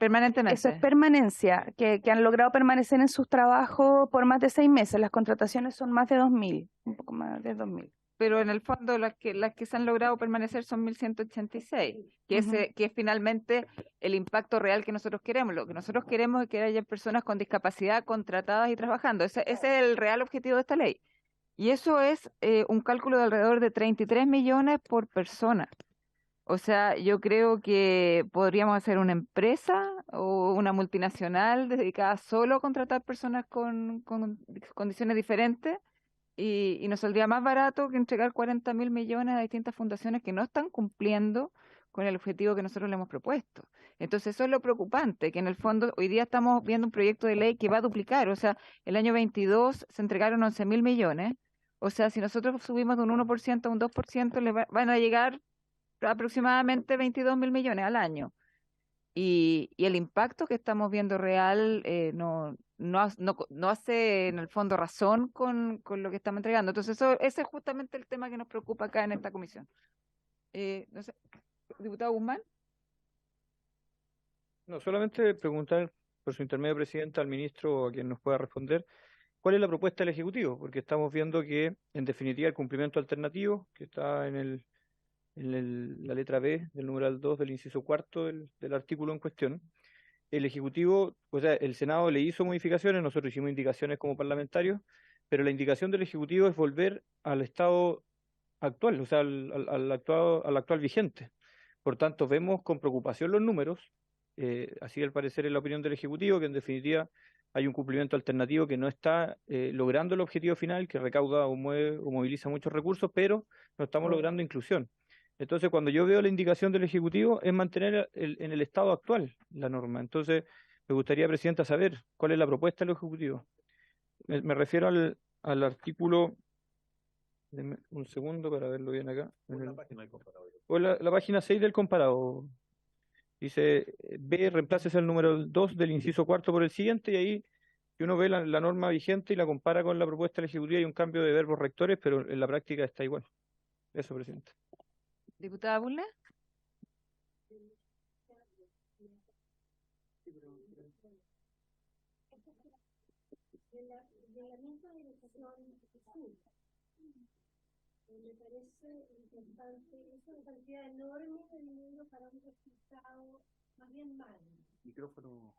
Permanentemente. Eso es permanencia, que han logrado permanecer en sus trabajos por más de 6 meses. Las contrataciones son más de 2.000, un poco más de 2.000. Pero en el fondo las que se han logrado permanecer son 1.186, que es finalmente el impacto real que nosotros queremos. Lo que nosotros queremos es que haya personas con discapacidad contratadas y trabajando. Ese es el real objetivo de esta ley. Y eso es un cálculo de alrededor de 33 millones por persona. O sea, yo creo que podríamos hacer una empresa o una multinacional dedicada solo a contratar personas con condiciones diferentes y nos saldría más barato que entregar 40.000 millones a distintas fundaciones que no están cumpliendo con el objetivo que nosotros le hemos propuesto. Entonces eso es lo preocupante, que en el fondo hoy día estamos viendo un proyecto de ley que va a duplicar. O sea, el año 22 se entregaron 11.000 millones. O sea, si nosotros subimos de un 1% a un 2%, van a llegar aproximadamente 22.000 millones al año. Y el impacto que estamos viendo real no hace en el fondo razón con lo que estamos entregando. Entonces, ese es justamente el tema que nos preocupa acá en esta comisión. No sé, diputado Guzmán. No, solamente preguntar por su intermedio, Presidenta, al ministro o a quien nos pueda responder, ¿cuál es la propuesta del Ejecutivo? Porque estamos viendo que, en definitiva, el cumplimiento alternativo, que está en la letra B del numeral 2 del inciso cuarto del artículo en cuestión, el Ejecutivo, o sea, el Senado le hizo modificaciones, nosotros hicimos indicaciones como parlamentarios, pero la indicación del Ejecutivo es volver al estado actual, o sea, al actual vigente. Por tanto, vemos con preocupación los números, así al parecer es la opinión del Ejecutivo, que en definitiva hay un cumplimiento alternativo que no está logrando el objetivo final, que recauda o mueve o moviliza muchos recursos, pero no estamos logrando inclusión. Entonces, cuando yo veo la indicación del Ejecutivo, es mantener en el estado actual la norma. Entonces, me gustaría, Presidenta, saber cuál es la propuesta del Ejecutivo. Me refiero al artículo, denme un segundo para verlo bien acá. O la página 6 del comparado. Dice, B, reemplácese el número 2 del inciso cuarto por el siguiente, y ahí que uno ve la norma vigente y la compara con la propuesta del Ejecutivo, hay un cambio de verbos rectores, pero en la práctica está igual. Eso, Presidenta. Diputada Bulnes. De la misma dirección me parece importante, es una cantidad enorme de dinero para un resultado más bien malo. Micrófono.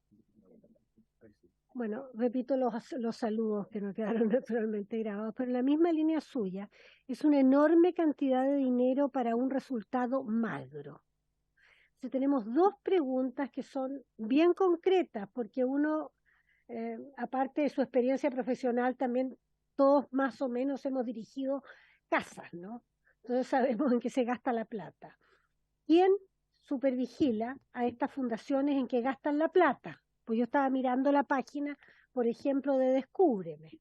Bueno, repito los saludos que no quedaron naturalmente grabados, pero en la misma línea suya, es una enorme cantidad de dinero para un resultado magro. Entonces, tenemos dos preguntas que son bien concretas, porque uno, aparte de su experiencia profesional, también todos más o menos hemos dirigido casas, ¿no? Entonces sabemos en qué se gasta la plata. ¿Quién supervigila a estas fundaciones en qué gastan la plata? Pues yo estaba mirando la página, por ejemplo, de Descúbreme.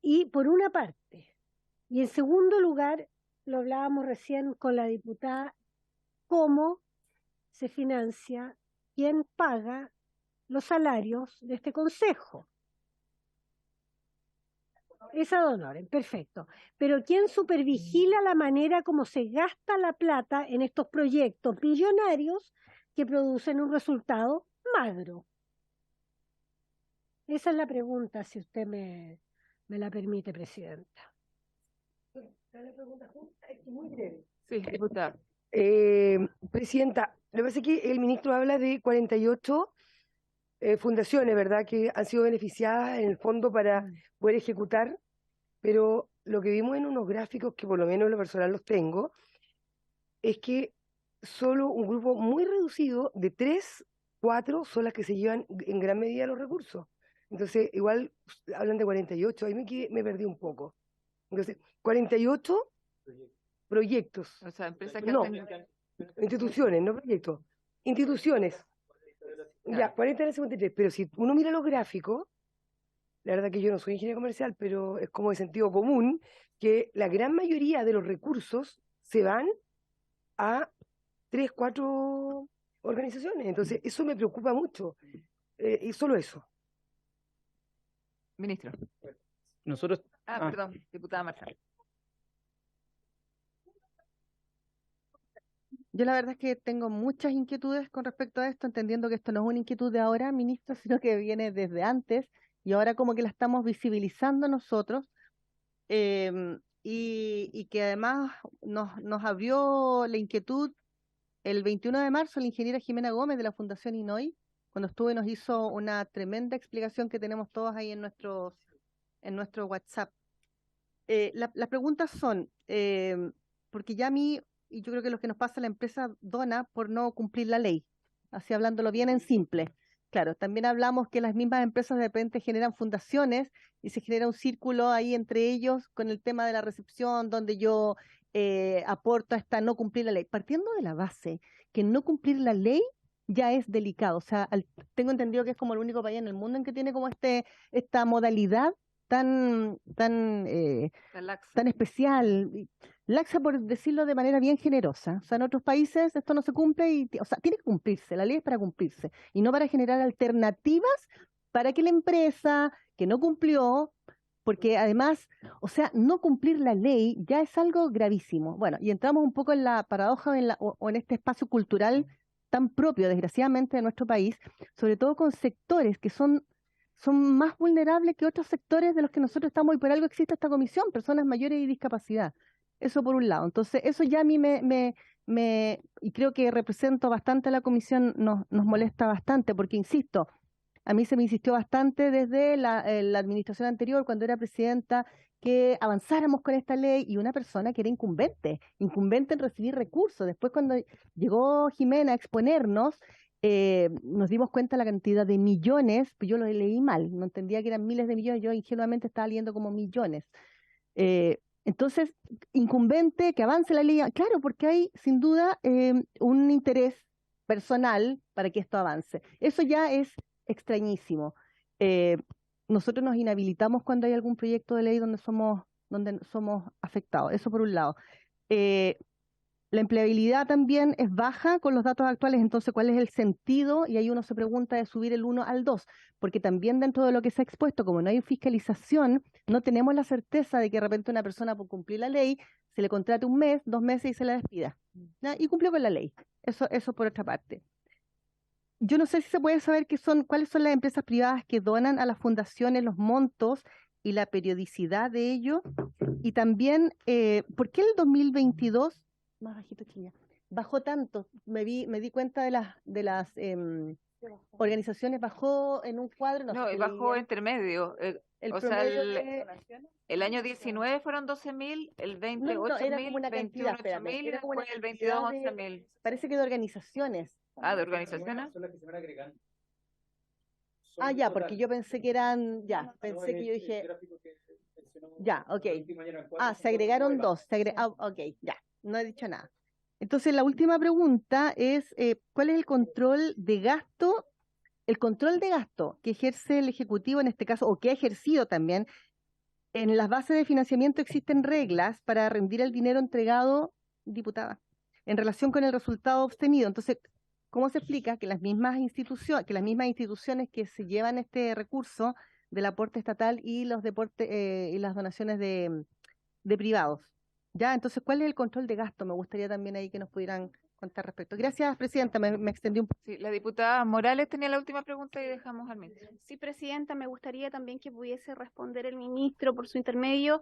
Y por una parte. Y en segundo lugar, lo hablábamos recién con la diputada, cómo se financia, quién paga los salarios de este consejo. Esa ad honorem, perfecto. Pero ¿quién supervigila la manera como se gasta la plata en estos proyectos millonarios que producen un resultado magro? Esa es la pregunta, si usted me la permite, Presidenta. La pregunta es muy breve. Sí, diputada. Presidenta, lo que pasa es que el ministro habla de 48 fundaciones, ¿verdad?, que han sido beneficiadas en el fondo para poder ejecutar, pero lo que vimos en unos gráficos, que por lo menos en lo personal los tengo, es que solo un grupo muy reducido de 3, 4 son las que se llevan en gran medida los recursos. Entonces, igual hablan de 48, ahí me perdí un poco. Entonces, 48 proyectos. O sea, empresas que No, hacen... instituciones, no proyectos. Instituciones. Ya, 40 en el 53, pero si uno mira los gráficos, la verdad que yo no soy ingeniero comercial, pero es como de sentido común que la gran mayoría de los recursos se van a 3, 4 organizaciones. Entonces, eso me preocupa mucho. Y solo eso. Ministro. Nosotros... Perdón, diputada Marzal. Yo la verdad es que tengo muchas inquietudes con respecto a esto, entendiendo que esto no es una inquietud de ahora, ministro, sino que viene desde antes y ahora como que la estamos visibilizando nosotros y que además nos abrió la inquietud el 21 de marzo la ingeniera Jimena Gómez de la Fundación INOI, cuando estuvo y nos hizo una tremenda explicación que tenemos todos ahí en nuestro WhatsApp. Las preguntas son, porque ya a mí, y yo creo que lo que nos pasa a la empresa dona por no cumplir la ley, así hablándolo bien en simple. Claro, también hablamos que las mismas empresas de repente generan fundaciones y se genera un círculo ahí entre ellos con el tema de la recepción, donde yo aporto hasta no cumplir la ley. Partiendo de la base que no cumplir la ley ya es delicado, o sea, tengo entendido que es como el único país en el mundo en que tiene como esta modalidad tan especial, laxa por decirlo de manera bien generosa. O sea, en otros países esto no se cumple o sea, tiene que cumplirse, la ley es para cumplirse y no para generar alternativas para que la empresa que no cumplió, porque además, o sea, no cumplir la ley ya es algo gravísimo. Bueno, y entramos un poco en la paradoja o en este espacio cultural tan propio, desgraciadamente, de nuestro país, sobre todo con sectores que son más vulnerables que otros sectores de los que nosotros estamos, y por algo existe esta comisión, personas mayores y discapacidad. Eso por un lado. Entonces, eso ya a mí y creo que represento bastante a la comisión, nos molesta bastante, porque insisto, A mí se me insistió bastante desde la administración anterior, cuando era presidenta, que avanzáramos con esta ley, y una persona que era incumbente en recibir recursos. Después, cuando llegó Jimena a exponernos, nos dimos cuenta de la cantidad de millones, pues yo lo leí mal, no entendía que eran miles de millones, yo ingenuamente estaba leyendo como millones. Entonces, incumbente, que avance la ley, claro, porque hay sin duda un interés personal para que esto avance. Eso ya es extrañísimo. Nosotros nos inhabilitamos cuando hay algún proyecto de ley donde somos afectados, eso por un lado. La empleabilidad también es baja con los datos actuales, entonces, ¿cuál es el sentido? Y ahí uno se pregunta de subir el 1 al 2, porque también dentro de lo que se ha expuesto, como no hay fiscalización, no tenemos la certeza de que de repente una persona por cumplir la ley se le contrate un mes, 2 meses y se la despida, ¿ya? Y cumplió con la ley. Eso por otra parte. Yo no sé si se puede saber cuáles son las empresas privadas que donan a las fundaciones, los montos y la periodicidad de ello. Y también, ¿por qué el 2022, más bajito que ya, bajó tanto? Me di cuenta de las organizaciones, bajó en un cuadro. No, sé y qué bajó leía. intermedio. El O sea, promedio de el año 19 fueron 12.000, el 20 No, era 8.000, como una 21 cantidad, espérame, 8.000 y era como una después el cantidad 22 de, 11.000. parece que de organizaciones. Ah, ¿de organizaciones? Son las que se van agregando. Ah, ya, porque yo pensé que eran, ya, pensé que yo dije, ya, ok. Ah, se agregaron 2, ok, ya, no he dicho nada. Entonces, la última pregunta es, ¿cuál es el control de gasto? El control de gasto que ejerce el Ejecutivo en este caso, o que ha ejercido también. En las bases de financiamiento existen reglas para rendir el dinero entregado, diputada, en relación con el resultado obtenido. Entonces, ¿cómo se explica que las mismas instituciones que se llevan este recurso del aporte estatal y los deportes y las donaciones de privados? ¿Ya? Entonces, ¿cuál es el control de gasto? Me gustaría también ahí que nos pudieran contar respecto. Gracias, Presidenta, me extendí un poco. Sí, la diputada Morales tenía la última pregunta y dejamos al ministro. Sí, Presidenta, me gustaría también que pudiese responder el ministro por su intermedio.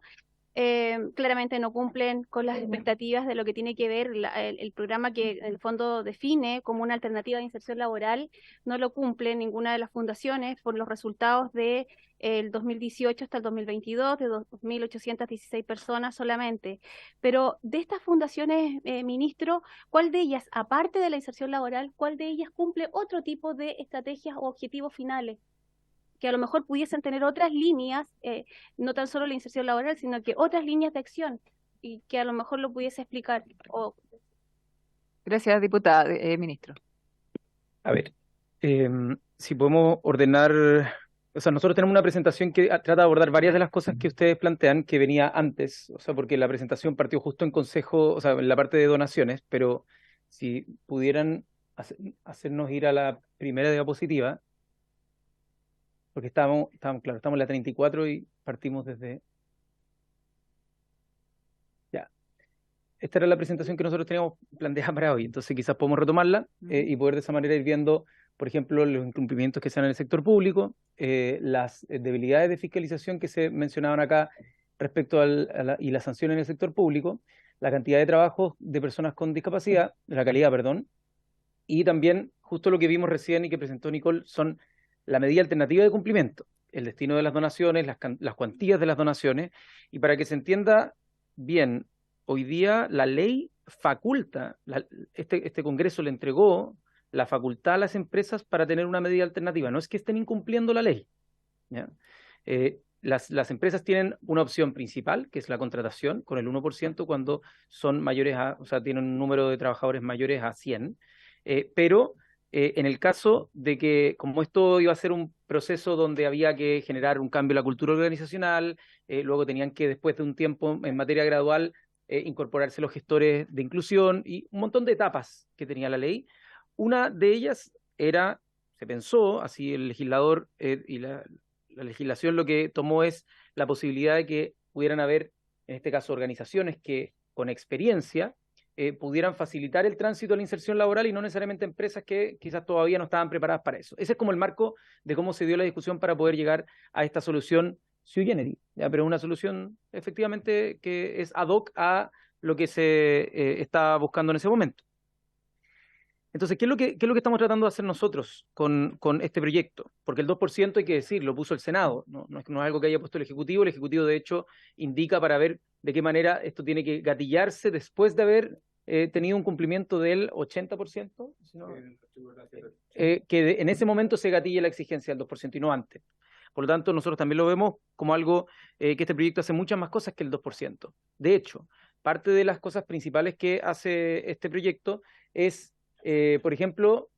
Claramente no cumplen con las expectativas de lo que tiene que ver el programa que en el fondo define como una alternativa de inserción laboral. No lo cumple ninguna de las fundaciones por los resultados de el 2018 hasta el 2022, de 2.816 personas solamente. Pero de estas fundaciones, ministro, ¿cuál de ellas, aparte de la inserción laboral, cuál de ellas cumple otro tipo de estrategias o objetivos finales? Que a lo mejor pudiesen tener otras líneas, no tan solo la inserción laboral, sino que otras líneas de acción, y que a lo mejor lo pudiese explicar. Gracias, diputada, ministro. A ver, si podemos ordenar, o sea, nosotros tenemos una presentación que trata de abordar varias de las cosas que ustedes plantean, que venía antes, o sea, porque la presentación partió justo en consejo, o sea, en la parte de donaciones, pero si pudieran hacernos ir a la primera diapositiva, porque estamos en la 34 y partimos desde... Ya. Esta era la presentación que nosotros teníamos planteada para hoy, entonces quizás podemos retomarla y poder de esa manera ir viendo, por ejemplo, los incumplimientos que se dan en el sector público, las debilidades de fiscalización que se mencionaban acá respecto y las sanciones en el sector público, la cantidad de trabajos de personas con discapacidad, la calidad, perdón, y también justo lo que vimos recién y que presentó Nicole son la medida alternativa de cumplimiento, el destino de las donaciones, las cuantías de las donaciones, y para que se entienda bien, hoy día la ley faculta, este Congreso le entregó la facultad a las empresas para tener una medida alternativa, no es que estén incumpliendo la ley, ¿ya? Las empresas tienen una opción principal, que es la contratación, con el 1% cuando son mayores o sea, tienen un número de trabajadores mayores a 100, pero en el caso de que, como esto iba a ser un proceso donde había que generar un cambio en la cultura organizacional, luego tenían que, después de un tiempo en materia gradual, incorporarse los gestores de inclusión y un montón de etapas que tenía la ley. Una de ellas era, se pensó, así el legislador y la legislación lo que tomó es la posibilidad de que pudieran haber, en este caso, organizaciones que con experiencia pudieran facilitar el tránsito a la inserción laboral y no necesariamente empresas que quizás todavía no estaban preparadas para eso. Ese es como el marco de cómo se dio la discusión para poder llegar a esta solución sui generis, ¿ya? Pero una solución efectivamente que es ad hoc a lo que se está buscando en ese momento. Entonces, ¿qué es lo que estamos tratando de hacer nosotros con este proyecto? Porque el 2%, hay que decir, lo puso el Senado, no es algo que haya puesto el Ejecutivo. El Ejecutivo, de hecho, indica para ver de qué manera esto tiene que gatillarse después de haber tenido un cumplimiento del 80%, en ese momento se gatille la exigencia del 2% y no antes. Por lo tanto, nosotros también lo vemos como algo que este proyecto hace muchas más cosas que el 2%. De hecho, parte de las cosas principales que hace este proyecto es, por ejemplo,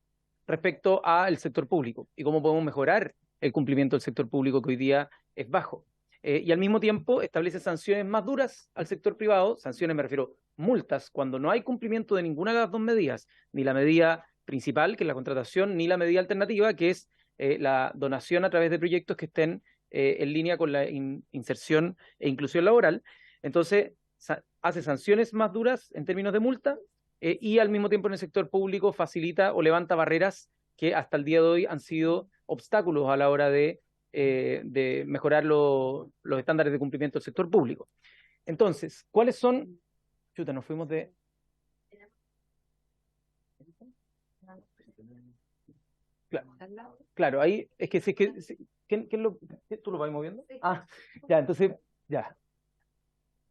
respecto al sector público y cómo podemos mejorar el cumplimiento del sector público, que hoy día es bajo. Y al mismo tiempo establece sanciones más duras al sector privado. Sanciones, me refiero, multas, cuando no hay cumplimiento de ninguna de las dos medidas, ni la medida principal, que es la contratación, ni la medida alternativa, que es la donación a través de proyectos que estén en línea con la inserción e inclusión laboral. Entonces, hace sanciones más duras en términos de multa, y al mismo tiempo en el sector público facilita o levanta barreras que hasta el día de hoy han sido obstáculos a la hora de mejorar los estándares de cumplimiento del sector público. Entonces, ¿cuáles son? Chuta, nos fuimos de... Claro, ahí es que si es que... ¿Tú lo vas moviendo? Ah, ya, entonces, ya.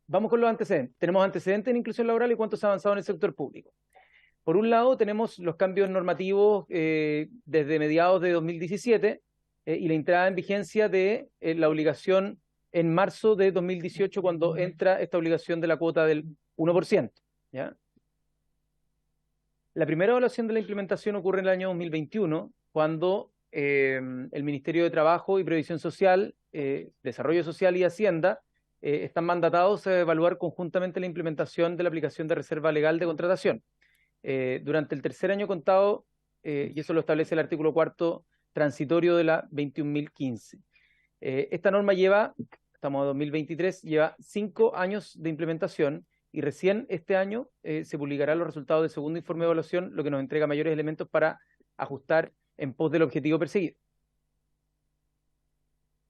Vamos con los antecedentes. Tenemos antecedentes en inclusión laboral y cuánto se ha avanzado en el sector público. Por un lado, tenemos los cambios normativos desde mediados de 2017 y la entrada en vigencia de la obligación en marzo de 2018, cuando entra esta obligación de la cuota del 1%. ¿Ya? La primera evaluación de la implementación ocurre en el año 2021, cuando el Ministerio de Trabajo y Previsión Social, Desarrollo Social y Hacienda están mandatados a evaluar conjuntamente la implementación de la aplicación de reserva legal de contratación. Durante el tercer año contado, y eso lo establece el artículo 4º transitorio de la 21.015. Esta norma estamos en 2023, lleva 5 años de implementación, y recién este año se publicarán los resultados del segundo informe de evaluación, lo que nos entrega mayores elementos para ajustar en pos del objetivo perseguido.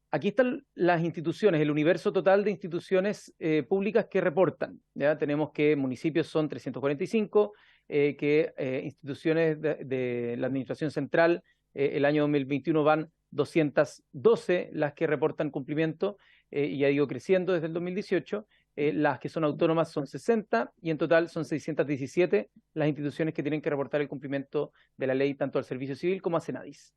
Aquí están las instituciones, el universo total de instituciones públicas que reportan. ¿Ya? Tenemos que municipios son 345, que instituciones de la Administración Central, el año 2021 van 212 las que reportan cumplimiento, y ha ido creciendo desde el 2018. Las que son autónomas son 60, y en total son 617 las instituciones que tienen que reportar el cumplimiento de la ley tanto al Servicio Civil como a Senadis.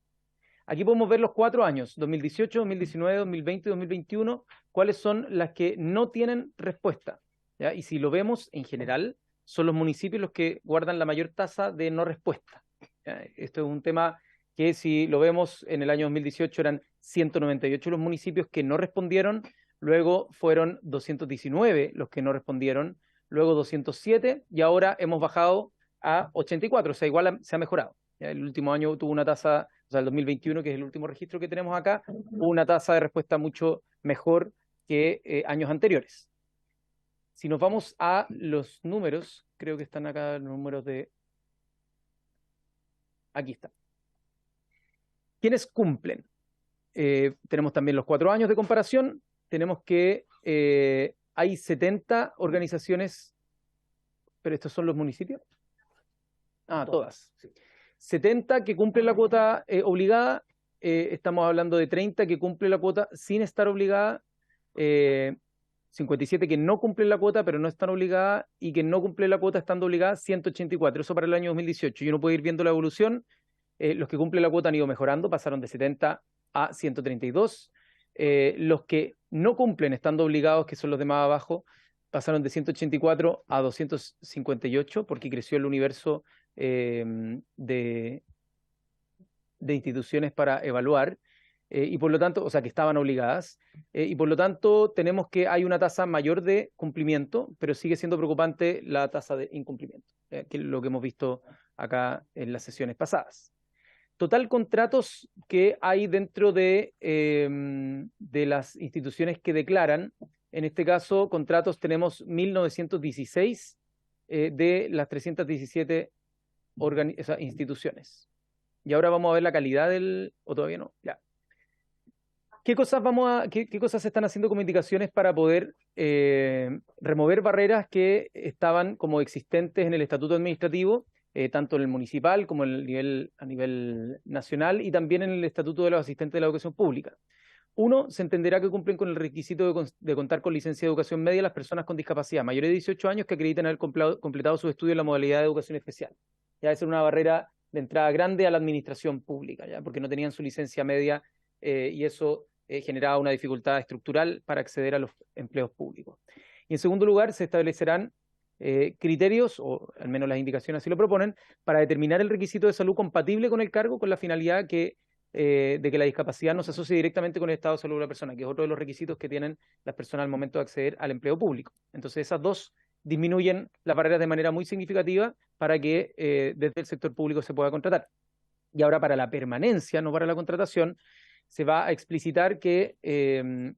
Aquí podemos ver los 4 años, 2018, 2019, 2020 y 2021, cuáles son las que no tienen respuesta. ¿Ya? Y si lo vemos en general, son los municipios los que guardan la mayor tasa de no respuesta. ¿Ya? Esto es un tema que, si lo vemos, en el año 2018 eran 198 los municipios que no respondieron, luego fueron 219 los que no respondieron, luego 207, y ahora hemos bajado a 84, o sea, igual se ha mejorado. ¿Ya? El último año tuvo una tasa, o sea, el 2021, que es el último registro que tenemos acá, hubo una tasa de respuesta mucho mejor que años anteriores. Si nos vamos a los números, creo que están acá los números de... Aquí está. ¿Quiénes cumplen? Tenemos también los 4 años de comparación. Tenemos que hay 70 organizaciones, pero estos son los municipios. Ah, todas. Sí. 70 que cumplen la cuota obligada. Estamos hablando de 30 que cumplen la cuota sin estar obligada. 57 que no cumplen la cuota pero no están obligadas, y que no cumplen la cuota estando obligadas 184, eso para el año 2018. Y uno puede ir viendo la evolución. Los que cumplen la cuota han ido mejorando, pasaron de 70 a 132. Los que no cumplen estando obligados, que son los de más abajo, pasaron de 184 a 258, porque creció el universo de instituciones para evaluar. Y por lo tanto, o sea, que estaban obligadas, y por lo tanto tenemos que hay una tasa mayor de cumplimiento, pero sigue siendo preocupante la tasa de incumplimiento, que es lo que hemos visto acá en las sesiones pasadas. Total contratos que hay dentro de las instituciones que declaran. En este caso, contratos tenemos 1.916 de las 317 instituciones. Y ahora vamos a ver la calidad del... ¿O todavía no? Ya. ¿Qué cosas se están haciendo como indicaciones para poder remover barreras que estaban como existentes en el estatuto administrativo tanto en el municipal como a nivel nacional y también en el Estatuto de los Asistentes de la Educación Pública. Uno, se entenderá que cumplen con el requisito de contar con licencia de educación media las personas con discapacidad mayores de 18 años que acrediten haber completado sus estudios en la modalidad de educación especial. Ya debe ser una barrera de entrada grande a la administración pública, ¿ya? Porque no tenían su licencia media y eso generaba una dificultad estructural para acceder a los empleos públicos. Y en segundo lugar, se establecerán criterios, o al menos las indicaciones así lo proponen, para determinar el requisito de salud compatible con el cargo con la finalidad de que la discapacidad no se asocie directamente con el estado de salud de la persona, que es otro de los requisitos que tienen las personas al momento de acceder al empleo público. Entonces esas dos disminuyen las barreras de manera muy significativa para que desde el sector público se pueda contratar. Y ahora para la permanencia, no para la contratación, se va a explicitar que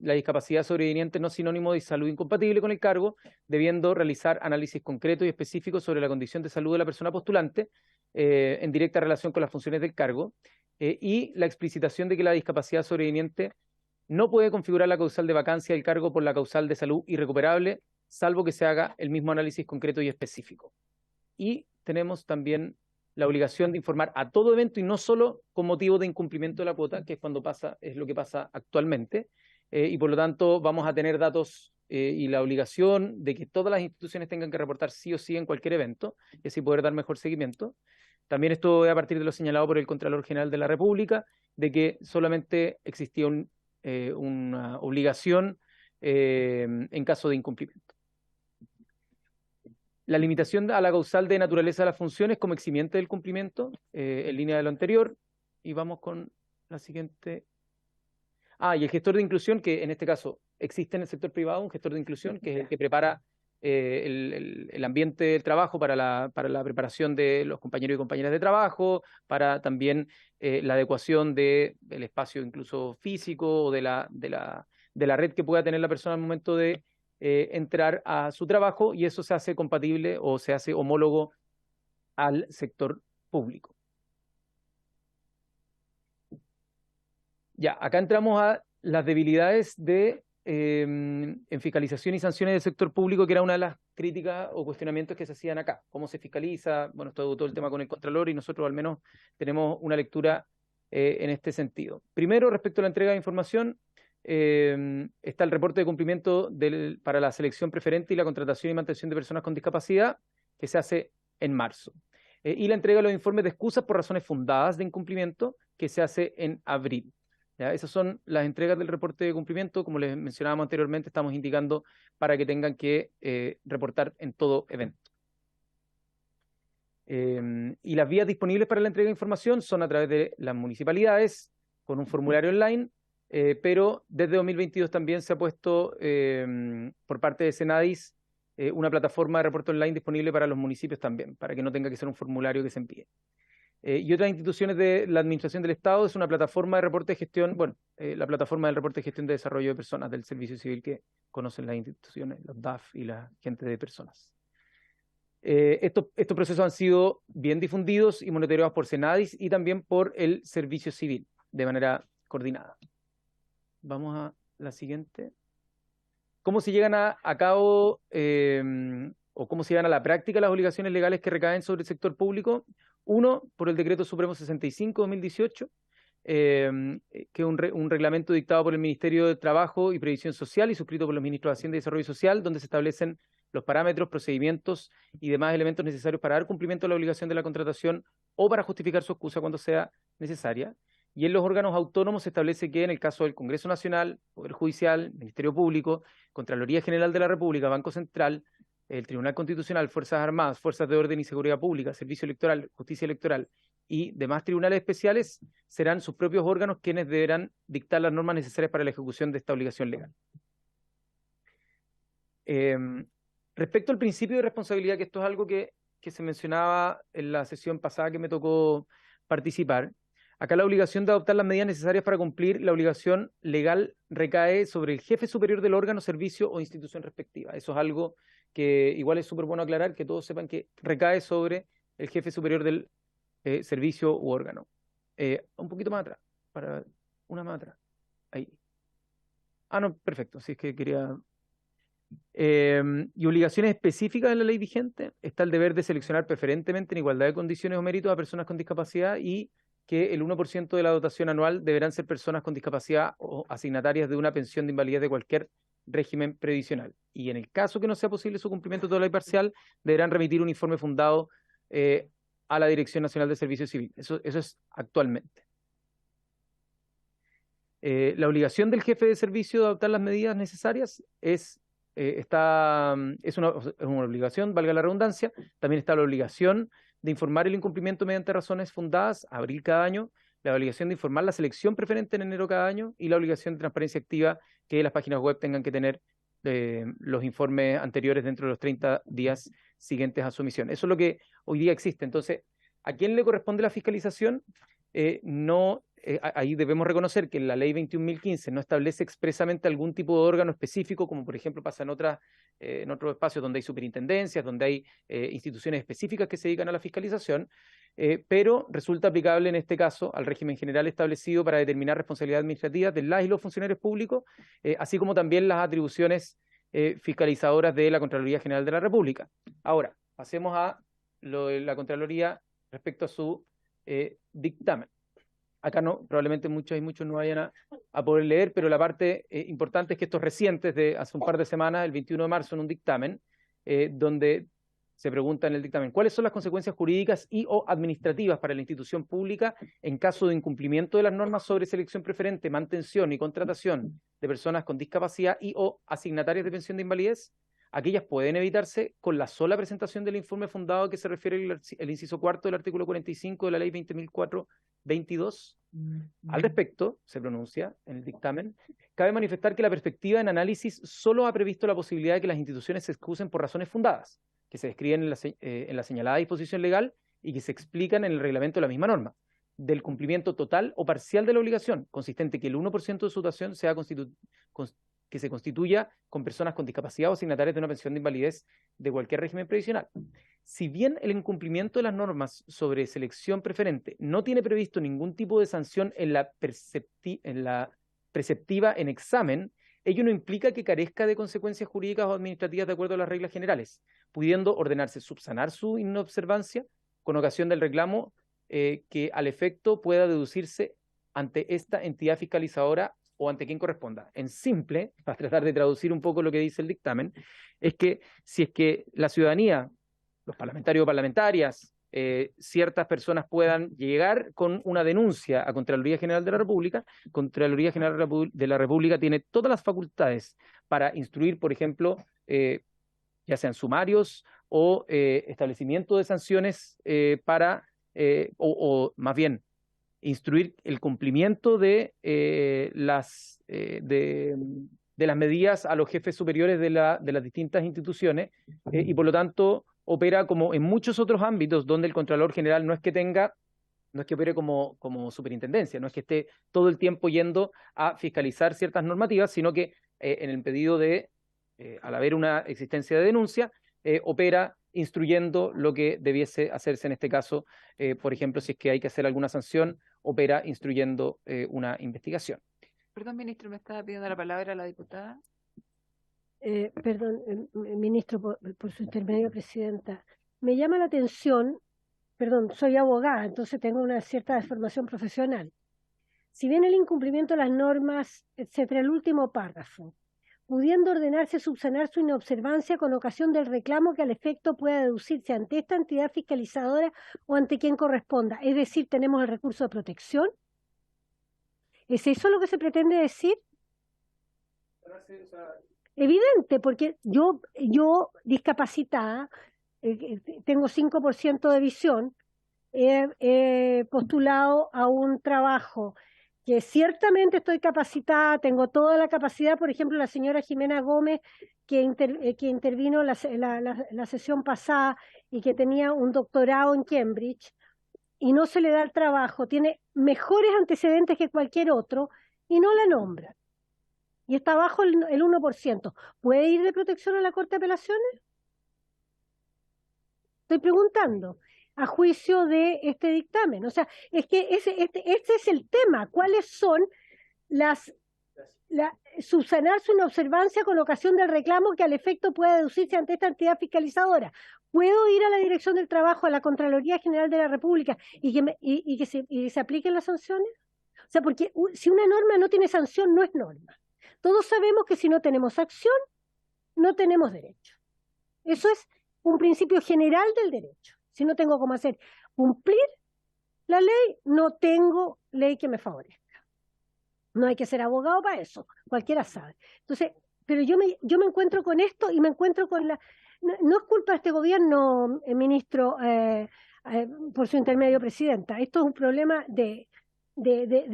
la discapacidad sobreviniente no es sinónimo de salud incompatible con el cargo, debiendo realizar análisis concretos y específicos sobre la condición de salud de la persona postulante en directa relación con las funciones del cargo, y la explicitación de que la discapacidad sobreviniente no puede configurar la causal de vacancia del cargo por la causal de salud irrecuperable, salvo que se haga el mismo análisis concreto y específico. Y tenemos también la obligación de informar a todo evento y no solo con motivo de incumplimiento de la cuota, que es lo que pasa actualmente, y por lo tanto vamos a tener datos y la obligación de que todas las instituciones tengan que reportar sí o sí en cualquier evento, y así poder dar mejor seguimiento. También esto es a partir de lo señalado por el Contralor General de la República, de que solamente existía una obligación en caso de incumplimiento. La limitación a la causal de naturaleza de las funciones como eximiente del cumplimiento, en línea de lo anterior. Y vamos con la siguiente. Y el gestor de inclusión, que en este caso existe en el sector privado, un gestor de inclusión, que es el que prepara el ambiente del trabajo para la preparación de los compañeros y compañeras de trabajo, para también la adecuación del espacio incluso físico o de la red que pueda tener la persona al momento de entrar a su trabajo, y eso se hace compatible o se hace homólogo al sector público. Ya, acá entramos a las debilidades en fiscalización y sanciones del sector público, que era una de las críticas o cuestionamientos que se hacían acá. ¿Cómo se fiscaliza? Bueno, todo el tema con el Contralor, y nosotros al menos tenemos una lectura en este sentido. Primero, respecto a la entrega de información, está el reporte de cumplimiento para la selección preferente y la contratación y mantención de personas con discapacidad, que se hace en marzo. Y la entrega de los informes de excusas por razones fundadas de incumplimiento, que se hace en abril. ¿Ya? Esas son las entregas del reporte de cumplimiento. Como les mencionábamos anteriormente, estamos indicando para que tengan que reportar en todo evento. Y las vías disponibles para la entrega de información son a través de las municipalidades, con un formulario online, pero desde 2022 también se ha puesto por parte de Senadis una plataforma de reporte online disponible para los municipios también, para que no tenga que ser un formulario que se envíe. Y otras instituciones de la Administración del Estado es una plataforma de reporte de gestión, la plataforma del reporte de gestión de desarrollo de personas del Servicio Civil, que conocen las instituciones, los DAF y la gente de personas. Estos procesos han sido bien difundidos y monitoreados por Senadis y también por el Servicio Civil de manera coordinada. Vamos a la siguiente. ¿Cómo se llegan a cabo o cómo se llevan a la práctica las obligaciones legales que recaen sobre el sector público? Uno, por el Decreto Supremo 65/2018, que es un reglamento dictado por el Ministerio de Trabajo y Previsión Social y suscrito por los ministros de Hacienda y Desarrollo Social, donde se establecen los parámetros, procedimientos y demás elementos necesarios para dar cumplimiento a la obligación de la contratación o para justificar su excusa cuando sea necesaria. Y en los órganos autónomos se establece que en el caso del Congreso Nacional, Poder Judicial, Ministerio Público, Contraloría General de la República, Banco Central, el Tribunal Constitucional, Fuerzas Armadas, Fuerzas de Orden y Seguridad Pública, Servicio Electoral, Justicia Electoral y demás tribunales especiales, serán sus propios órganos quienes deberán dictar las normas necesarias para la ejecución de esta obligación legal. Respecto al principio de responsabilidad, que esto es algo que se mencionaba en la sesión pasada que me tocó participar, acá la obligación de adoptar las medidas necesarias para cumplir la obligación legal recae sobre el jefe superior del órgano, servicio o institución respectiva. Eso es algo que igual es súper bueno aclarar, que todos sepan que recae sobre el jefe superior del servicio u órgano. Un poquito más atrás, una más atrás. Ahí. No, perfecto, así es que quería... y obligaciones específicas de la ley vigente, está el deber de seleccionar preferentemente en igualdad de condiciones o méritos a personas con discapacidad y que el 1% de la dotación anual deberán ser personas con discapacidad o asignatarias de una pensión de invalidez de cualquier régimen previsional. Y en el caso que no sea posible su cumplimiento total y parcial, deberán remitir un informe fundado a la Dirección Nacional de Servicio Civil. Eso es actualmente. La obligación del jefe de servicio de adoptar las medidas necesarias es una obligación, valga la redundancia. También está la obligación de informar el incumplimiento mediante razones fundadas, abril cada año, la obligación de informar la selección preferente en enero cada año y la obligación de transparencia activa que las páginas web tengan que tener los informes anteriores dentro de los 30 días siguientes a su emisión. Eso es lo que hoy día existe. Entonces, ¿a quién le corresponde la fiscalización? Ahí debemos reconocer que la ley 21.015 no establece expresamente algún tipo de órgano específico, como por ejemplo pasa en otros espacios donde hay superintendencias, donde hay instituciones específicas que se dedican a la fiscalización, pero resulta aplicable en este caso al régimen general establecido para determinar responsabilidades administrativas de las y los funcionarios públicos, así como también las atribuciones fiscalizadoras de la Contraloría General de la República. Ahora, pasemos a lo de la Contraloría respecto a su dictamen. Acá probablemente muchos no vayan a poder leer, pero la parte importante es que estos recientes de hace un par de semanas, el 21 de marzo, en un dictamen, donde se pregunta en el dictamen, ¿cuáles son las consecuencias jurídicas y o administrativas para la institución pública en caso de incumplimiento de las normas sobre selección preferente, mantención y contratación de personas con discapacidad y o asignatarias de pensión de invalidez? Aquellas pueden evitarse con la sola presentación del informe fundado que se refiere el inciso cuarto del artículo 45 de la ley 20.422. Al respecto, se pronuncia en el dictamen, cabe manifestar que la perspectiva en análisis solo ha previsto la posibilidad de que las instituciones se excusen por razones fundadas, que se describen en la señalada disposición legal y que se explican en el reglamento de la misma norma, del cumplimiento total o parcial de la obligación, consistente que el 1% de su dotación sea que se constituya con personas con discapacidad o asignatarias de una pensión de invalidez de cualquier régimen previsional. Si bien el incumplimiento de las normas sobre selección preferente no tiene previsto ningún tipo de sanción en la preceptiva en examen, ello no implica que carezca de consecuencias jurídicas o administrativas de acuerdo a las reglas generales, pudiendo ordenarse subsanar su inobservancia con ocasión del reclamo que al efecto pueda deducirse ante esta entidad fiscalizadora o ante quien corresponda. En simple, para tratar de traducir un poco lo que dice el dictamen, es que si es que la ciudadanía, los parlamentarios o parlamentarias, ciertas personas puedan llegar con una denuncia a Contraloría General de la República, Contraloría General de la República tiene todas las facultades para instruir, por ejemplo, ya sean sumarios o establecimiento de sanciones o más bien, instruir el cumplimiento de las medidas a los jefes superiores de las distintas instituciones y por lo tanto opera como en muchos otros ámbitos donde el Contralor General no es que opere como superintendencia, no es que esté todo el tiempo yendo a fiscalizar ciertas normativas, sino que en el pedido al haber una existencia de denuncia, opera instruyendo lo que debiese hacerse en este caso, por ejemplo, si es que hay que hacer alguna sanción, opera instruyendo una investigación. Perdón, ministro, me estaba pidiendo la palabra la diputada. Perdón, ministro, por su intermedio, presidenta. Me llama la atención, perdón, soy abogada, entonces tengo una cierta formación profesional. Si bien el incumplimiento de las normas, etcétera, el último párrafo, pudiendo ordenarse subsanar su inobservancia con ocasión del reclamo que al efecto pueda deducirse ante esta entidad fiscalizadora o ante quien corresponda. Es decir, tenemos el recurso de protección. ¿Es eso lo que se pretende decir? Evidente, porque yo discapacitada, tengo 5% de visión, he postulado a un trabajo que ciertamente estoy capacitada, tengo toda la capacidad, por ejemplo, la señora Jimena Gómez, que intervino la sesión pasada y que tenía un doctorado en Cambridge, y no se le da el trabajo, tiene mejores antecedentes que cualquier otro, y no la nombran. Y está bajo el 1%. ¿Puede ir de protección a la Corte de Apelaciones? Estoy preguntando. A juicio de este dictamen. O sea, es que este es el tema. ¿Cuáles son las subsanar su inobservancia con ocasión del reclamo que al efecto pueda deducirse ante esta entidad fiscalizadora. ¿Puedo ir a la Dirección del Trabajo, a la Contraloría General de la República y que se apliquen las sanciones? O sea, porque si una norma no tiene sanción, no es norma. Todos sabemos que si no tenemos acción, no tenemos derecho. Eso es un principio general del derecho. Si no tengo cómo hacer cumplir la ley, no tengo ley que me favorezca. No hay que ser abogado para eso, cualquiera sabe. Entonces, pero yo me encuentro con esto y me encuentro con la... No es culpa de este gobierno, ministro, por su intermedio, presidenta. Esto es un problema de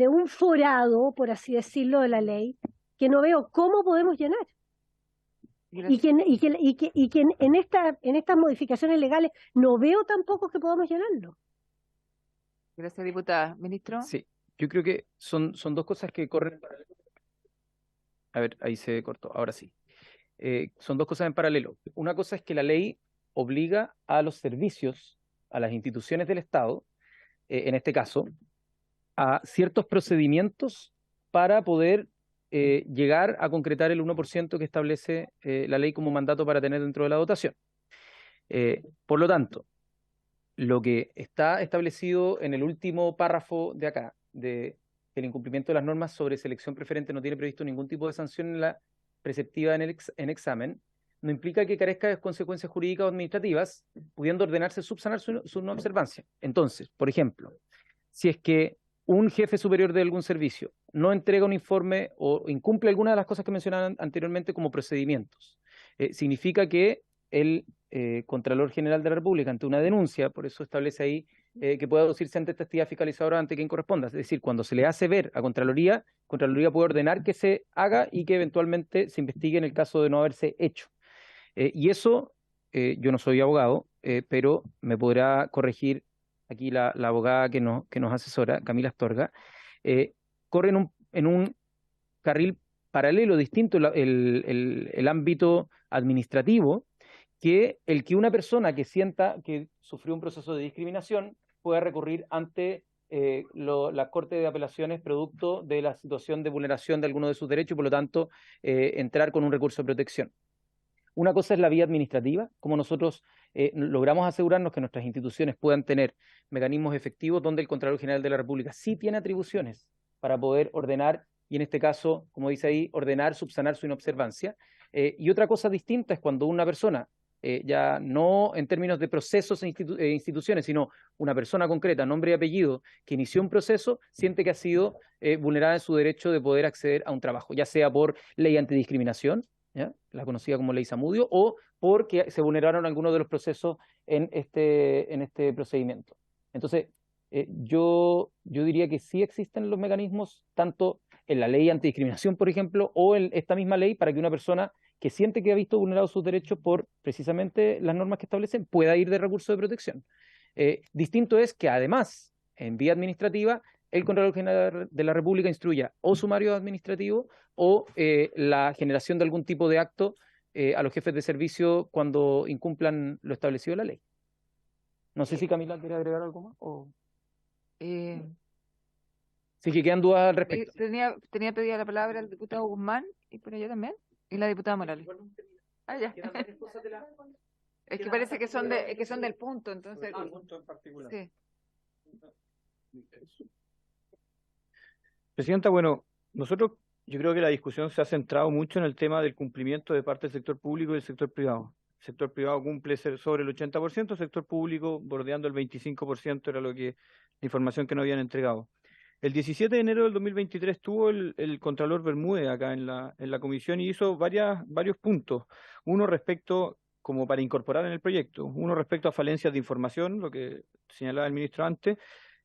un forado, por así decirlo, de la ley, que no veo cómo podemos llenar. Y que en estas modificaciones legales no veo tampoco que podamos llenarlo. Gracias, diputada. Ministro. Sí, yo creo que son dos cosas que corren. A ver, ahí se cortó, ahora sí. Son dos cosas en paralelo. Una cosa es que la ley obliga a los servicios, a las instituciones del Estado, en este caso, a ciertos procedimientos para poder llegar a concretar el 1% que establece la ley como mandato para tener dentro de la dotación. Por lo tanto, lo que está establecido en el último párrafo de acá, de que el incumplimiento de las normas sobre selección preferente no tiene previsto ningún tipo de sanción en la preceptiva en examen, no implica que carezca de consecuencias jurídicas o administrativas, pudiendo ordenarse subsanar su no observancia. Entonces, por ejemplo, si es que un jefe superior de algún servicio no entrega un informe o incumple alguna de las cosas que mencionaban anteriormente como procedimientos, significa que el Contralor General de la República, ante una denuncia, por eso establece ahí que pueda deducirse ante esta entidad fiscalizadora ante quien corresponda. Es decir, cuando se le hace ver a Contraloría puede ordenar que se haga y que eventualmente se investigue en el caso de no haberse hecho. Y eso, yo no soy abogado, pero me podrá corregir aquí la abogada que nos asesora, Camila Astorga, corre en un carril paralelo, distinto el ámbito administrativo, que el que una persona que sienta que sufrió un proceso de discriminación pueda recurrir ante la Corte de Apelaciones producto de la situación de vulneración de alguno de sus derechos y por lo tanto entrar con un recurso de protección. Una cosa es la vía administrativa, como nosotros logramos asegurarnos que nuestras instituciones puedan tener mecanismos efectivos donde el Contralor General de la República sí tiene atribuciones para poder ordenar, y en este caso, como dice ahí, ordenar, subsanar su inobservancia. Y otra cosa distinta es cuando una persona, ya no en términos de procesos e instituciones, sino una persona concreta, nombre y apellido, que inició un proceso, siente que ha sido vulnerada en su derecho de poder acceder a un trabajo, ya sea por ley antidiscriminación, ¿ya? La conocida como ley Zamudio, o porque se vulneraron algunos de los procesos en este procedimiento. Entonces, yo diría que sí existen los mecanismos, tanto en la ley antidiscriminación, por ejemplo, o en esta misma ley, para que una persona que siente que ha visto vulnerados sus derechos por precisamente las normas que establecen, pueda ir de recurso de protección. Distinto es que además, en vía administrativa, el Contralor General de la República instruya o sumario administrativo o la generación de algún tipo de acto a los jefes de servicio cuando incumplan lo establecido en la ley. No sé si Camila quiere agregar algo más. Sí, que quedan dudas al respecto. Tenía pedida la palabra el diputado Guzmán y por allá también, y la diputada Morales. Ah, ya. Es que parece que son del punto, entonces. El punto en particular. Sí. Presidenta, bueno, yo creo que la discusión se ha centrado mucho en el tema del cumplimiento de parte del sector público y del sector privado. El sector privado cumple sobre el 80%, el sector público bordeando el 25% era la información que nos habían entregado. El 17 de enero del 2023 estuvo el Contralor Bermúdez acá en la comisión y hizo varios puntos. Uno respecto, como para incorporar en el proyecto, uno respecto a falencias de información, lo que señalaba el ministro antes.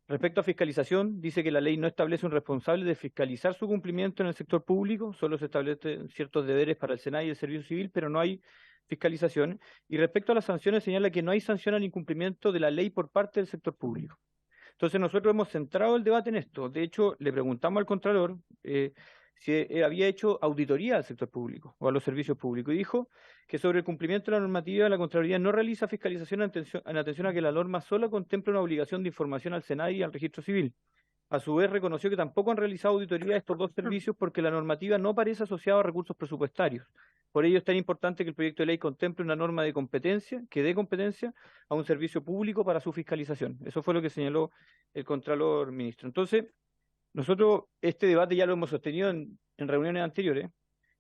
Respecto a fiscalización, dice que la ley no establece un responsable de fiscalizar su cumplimiento en el sector público, solo se establecen ciertos deberes para el SENAI y el Servicio Civil, pero no hay fiscalización. Y respecto a las sanciones, señala que no hay sanción al incumplimiento de la ley por parte del sector público. Entonces nosotros hemos centrado el debate en esto. De hecho, le preguntamos al Contralor si había hecho auditoría al sector público o a los servicios públicos y dijo que sobre el cumplimiento de la normativa la Contraloría no realiza fiscalización en atención a que la norma solo contempla una obligación de información al SENAI y al Registro Civil. a su vez reconoció que tampoco han realizado auditoría de estos dos servicios porque la normativa no parece asociada a recursos presupuestarios. Por ello es tan importante que el proyecto de ley contemple una norma de competencia, que dé competencia a un servicio público para su fiscalización. Eso fue lo que señaló el Contralor Ministro. Entonces, nosotros este debate ya lo hemos sostenido en reuniones anteriores.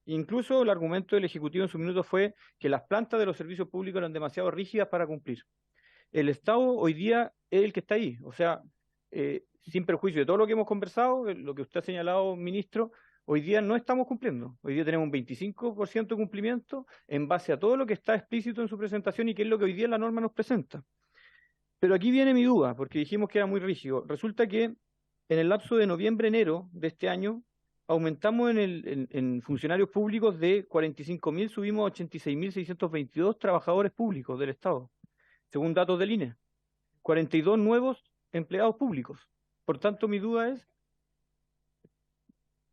Incluso el argumento del Ejecutivo en su minuto fue que las plantas de los servicios públicos eran demasiado rígidas para cumplir. El Estado hoy día es el que está ahí, o sea, sin perjuicio de todo lo que hemos conversado, lo que usted ha señalado, ministro, hoy día no estamos cumpliendo. Hoy día tenemos un 25% de cumplimiento en base a todo lo que está explícito en su presentación y que es lo que hoy día la norma nos presenta. Pero aquí viene mi duda, porque dijimos que era muy rígido. Resulta que en el lapso de noviembre-enero de este año, aumentamos en funcionarios públicos de 45.000, subimos a 86.622 trabajadores públicos del Estado, según datos del INE. 42 nuevos empleados públicos. Por tanto, mi duda es,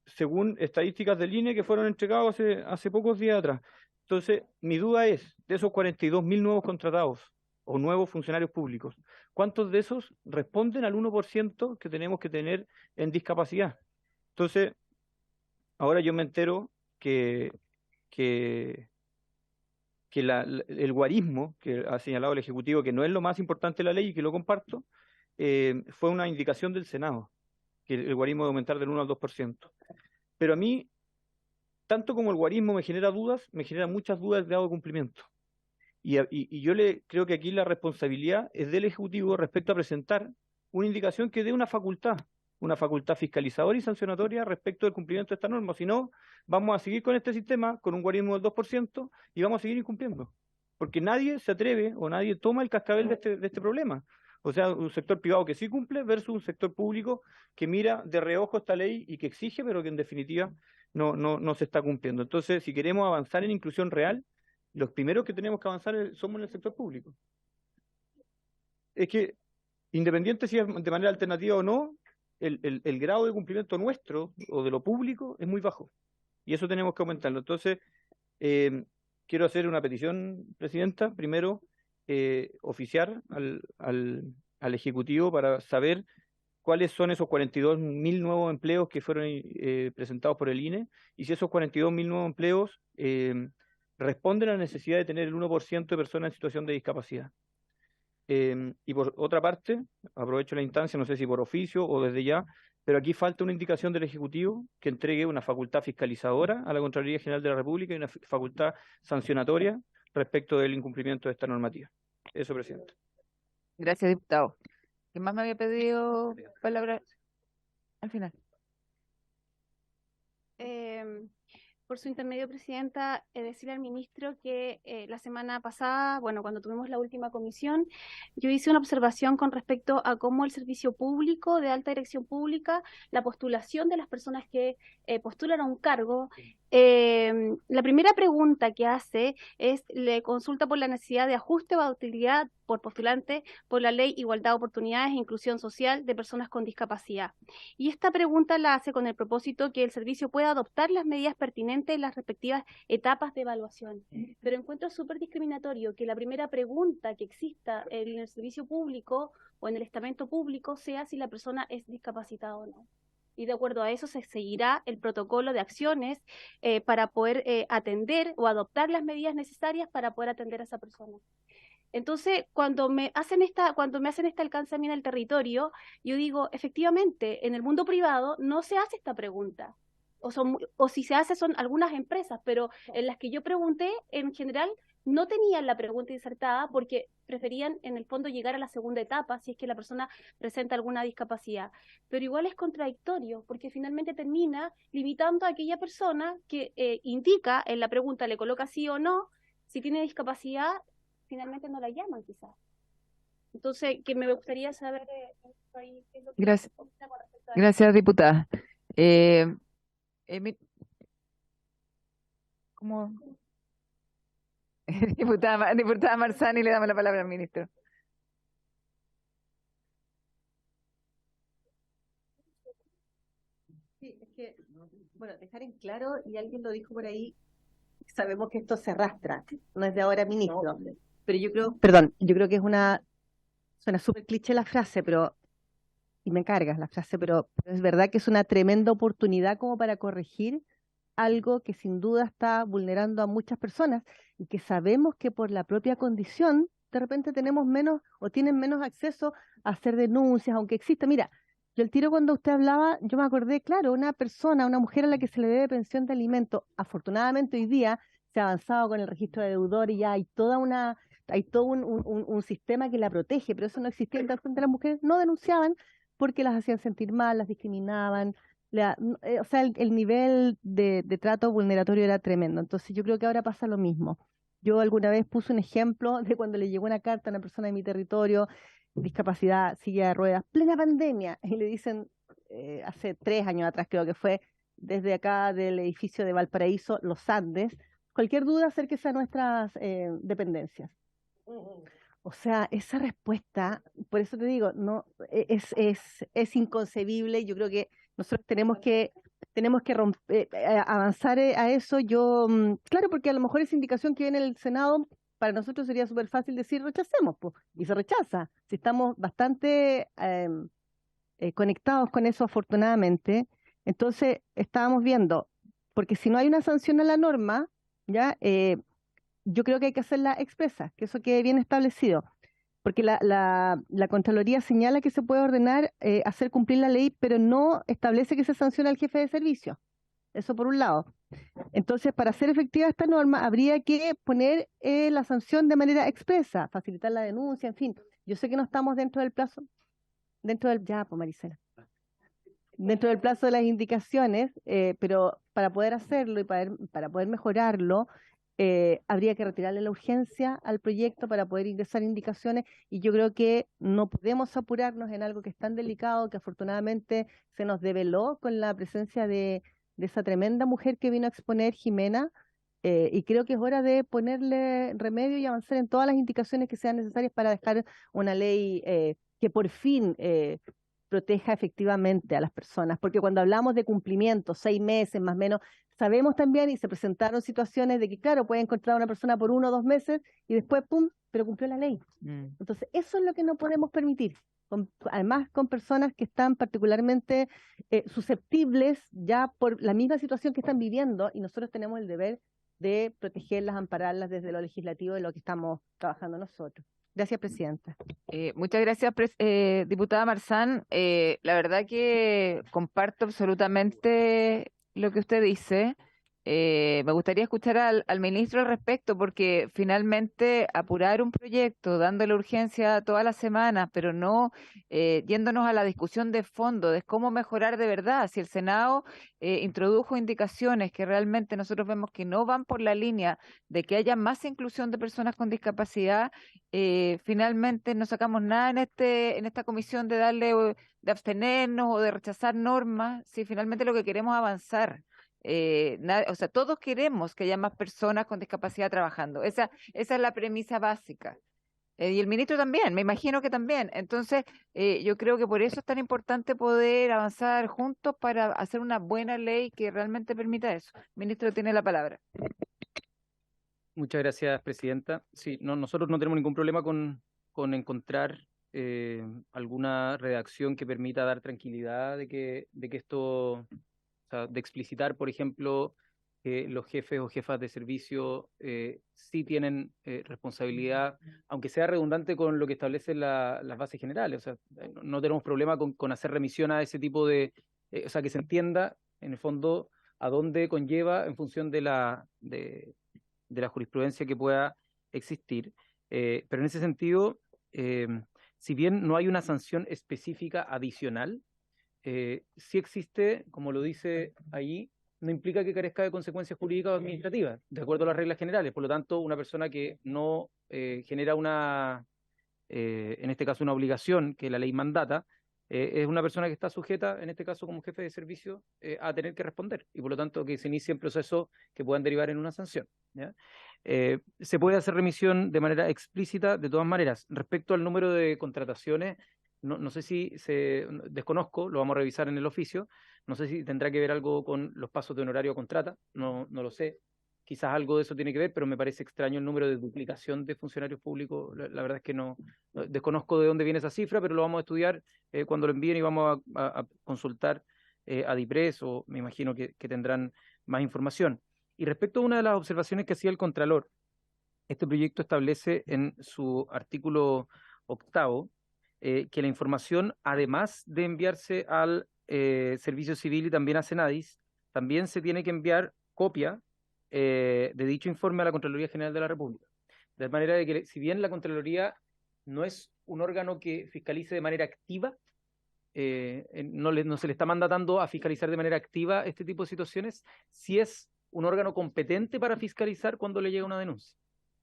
según estadísticas del INE que fueron entregados hace pocos días atrás. Entonces, mi duda es, de esos 42.000 nuevos contratados o nuevos funcionarios públicos, ¿cuántos de esos responden al 1% que tenemos que tener en discapacidad? Entonces, ahora yo me entero que el guarismo que ha señalado el Ejecutivo, que no es lo más importante de la ley y que lo comparto, fue una indicación del Senado, que el guarismo de aumentar del 1 al 2%. Pero a mí, tanto como el guarismo me genera dudas, me genera muchas dudas del grado de cumplimiento. Y yo creo que aquí la responsabilidad es del Ejecutivo respecto a presentar una indicación que dé una facultad fiscalizadora y sancionatoria respecto del cumplimiento de esta norma. Si no, vamos a seguir con este sistema, con un guarismo del 2%, y vamos a seguir incumpliendo. Porque nadie se atreve o nadie toma el cascabel de este problema. O sea, un sector privado que sí cumple versus un sector público que mira de reojo esta ley y que exige, pero que en definitiva no se está cumpliendo. Entonces, si queremos avanzar en inclusión real, los primeros que tenemos que avanzar somos en el sector público. Es que, independiente si es de manera alternativa o no, el grado de cumplimiento nuestro o de lo público es muy bajo. Y eso tenemos que aumentarlo. Entonces, quiero hacer una petición, Presidenta. Primero, oficiar al Ejecutivo para saber cuáles son esos 42.000 nuevos empleos que fueron presentados por el INE y si esos 42.000 nuevos empleos responden a la necesidad de tener el 1% de personas en situación de discapacidad. Y por otra parte, aprovecho la instancia, no sé si por oficio o desde ya, pero aquí falta una indicación del Ejecutivo que entregue una facultad fiscalizadora a la Contraloría General de la República y una facultad sancionatoria respecto del incumplimiento de esta normativa. Eso, Presidente. Gracias, diputado. ¿Quién más me había pedido palabra al final? Por su intermedio, Presidenta, decirle al ministro que la semana pasada, bueno, cuando tuvimos la última comisión, yo hice una observación con respecto a cómo el servicio público de alta dirección pública, la postulación de las personas que postulan a un cargo, la primera pregunta que hace es, le consulta por la necesidad de ajuste o utilidad por postulante por la Ley Igualdad de Oportunidades e Inclusión Social de Personas con Discapacidad. Y esta pregunta la hace con el propósito que el servicio pueda adoptar las medidas pertinentes en las respectivas etapas de evaluación. Pero encuentro súper discriminatorio que la primera pregunta que exista en el servicio público o en el estamento público sea si la persona es discapacitada o no. Y de acuerdo a eso se seguirá el protocolo de acciones para poder atender o adoptar las medidas necesarias para poder atender a esa persona. Entonces, cuando me hacen este alcance a mí en el territorio, yo digo, efectivamente, en el mundo privado no se hace esta pregunta. O si se hace son algunas empresas, pero en las que yo pregunté, en general, no tenían la pregunta insertada porque preferían, en el fondo, llegar a la segunda etapa si es que la persona presenta alguna discapacidad. Pero igual es contradictorio, porque finalmente termina limitando a aquella persona que indica en la pregunta, le coloca sí o no, si tiene discapacidad, finalmente no la llaman quizás. Entonces, que me gustaría saber ahí qué es lo que Gracias. con respecto a Gracias, diputada. ¿Cómo? Diputada Marzani, le damos la palabra al ministro. Sí, es que, bueno, dejar en claro, y alguien lo dijo por ahí, sabemos que esto se arrastra, no es de ahora, ministro, pero yo creo que es suena súper cliché la frase, pero y me cargas la frase, pero es verdad que es una tremenda oportunidad como para corregir algo que sin duda está vulnerando a muchas personas y que sabemos que por la propia condición de repente tenemos menos o tienen menos acceso a hacer denuncias, aunque exista. Mira, yo el tiro cuando usted hablaba, yo me acordé, claro, una persona, una mujer a la que se le debe pensión de alimento, afortunadamente hoy día se ha avanzado con el registro de deudor y ya hay todo un sistema que la protege, pero eso no existía. Entonces las mujeres no denunciaban porque las hacían sentir mal, las discriminaban, o sea, el nivel de trato vulneratorio era tremendo. Entonces yo creo que ahora pasa lo mismo. Yo alguna vez puse un ejemplo de cuando le llegó una carta a una persona de mi territorio, discapacidad, silla de ruedas, plena pandemia, y le dicen, hace 3 años atrás creo que fue, desde acá del edificio de Valparaíso, Los Andes, cualquier duda acérquese a nuestras dependencias. O sea, esa respuesta, por eso te digo, no es inconcebible. Yo creo que nosotros tenemos que avanzar a eso. Claro, porque a lo mejor esa indicación que viene en el Senado, para nosotros sería súper fácil decir rechacemos, pues, y se rechaza. Si estamos bastante conectados con eso, afortunadamente. Entonces, estábamos viendo, porque si no hay una sanción a la norma, ya yo creo que hay que hacerla expresa, que eso quede bien establecido, porque la Contraloría señala que se puede ordenar hacer cumplir la ley, pero no establece que se sancione al jefe de servicio. Eso por un lado. Entonces, para hacer efectiva esta norma, habría que poner la sanción de manera expresa, facilitar la denuncia, en fin. Yo sé que no estamos dentro del plazo, ya, pues Maricela, dentro del plazo de las indicaciones, pero para poder hacerlo y para poder mejorarlo, habría que retirarle la urgencia al proyecto para poder ingresar indicaciones, y yo creo que no podemos apurarnos en algo que es tan delicado, que afortunadamente se nos develó con la presencia de esa tremenda mujer que vino a exponer, Jimena, y creo que es hora de ponerle remedio y avanzar en todas las indicaciones que sean necesarias para dejar una ley que por fin proteja efectivamente a las personas, porque cuando hablamos de cumplimiento, 6 meses más o menos, sabemos también, y se presentaron situaciones de que, claro, puede encontrar a una persona por 1 o 2 meses y después, ¡pum!, pero cumplió la ley. Entonces, eso es lo que no podemos permitir. Además, con personas que están particularmente susceptibles ya por la misma situación que están viviendo, y nosotros tenemos el deber de protegerlas, ampararlas desde lo legislativo de lo que estamos trabajando nosotros. Gracias, Presidenta. Muchas gracias, diputada Marzán. La verdad que comparto absolutamente lo que usted dice. Me gustaría escuchar al ministro al respecto, porque finalmente apurar un proyecto, dándole urgencia todas las semanas, pero no yéndonos a la discusión de fondo, de cómo mejorar de verdad. Si el Senado introdujo indicaciones que realmente nosotros vemos que no van por la línea de que haya más inclusión de personas con discapacidad, finalmente no sacamos nada en esta comisión de de abstenernos o de rechazar normas, si finalmente lo que queremos es avanzar. O sea, todos queremos que haya más personas con discapacidad trabajando. Esa es la premisa básica. Y el ministro también, me imagino que también. Entonces, yo creo que por eso es tan importante poder avanzar juntos para hacer una buena ley que realmente permita eso. Ministro, tiene la palabra. Muchas gracias, Presidenta. Sí, nosotros no tenemos ningún problema con encontrar alguna redacción que permita dar tranquilidad de que esto, o sea, de explicitar, por ejemplo, que los jefes o jefas de servicio sí tienen responsabilidad, aunque sea redundante con lo que establecen las bases generales. O sea, no tenemos problema con hacer remisión a ese tipo de, o sea, que se entienda, en el fondo, a dónde conlleva en función de la jurisprudencia que pueda existir. Pero en ese sentido, si bien no hay una sanción específica adicional, sí existe, como lo dice ahí, no implica que carezca de consecuencias jurídicas o administrativas, de acuerdo a las reglas generales. Por lo tanto, una persona que no genera en este caso, una obligación que la ley mandata, es una persona que está sujeta, en este caso como jefe de servicio, a tener que responder, y por lo tanto que se inicie un proceso que puedan derivar en una sanción, ¿ya? Se puede hacer remisión de manera explícita de todas maneras. Respecto al número de contrataciones, no sé si desconozco, lo vamos a revisar en el oficio, no sé si tendrá que ver algo con los pasos de honorario a contrata, no lo sé, quizás algo de eso tiene que ver, pero me parece extraño el número de duplicación de funcionarios públicos. La verdad es que no desconozco de dónde viene esa cifra, pero lo vamos a estudiar cuando lo envíen y vamos a consultar a DIPRES, o me imagino que tendrán más información. Y respecto a una de las observaciones que hacía el Contralor, este proyecto establece en su artículo 8 que la información, además de enviarse al Servicio Civil y también a Senadis, también se tiene que enviar copia de dicho informe a la Contraloría General de la República. De manera de que, si bien la Contraloría no es un órgano que fiscalice de manera activa, no se le está mandatando a fiscalizar de manera activa este tipo de situaciones, sí es un órgano competente para fiscalizar cuando le llega una denuncia.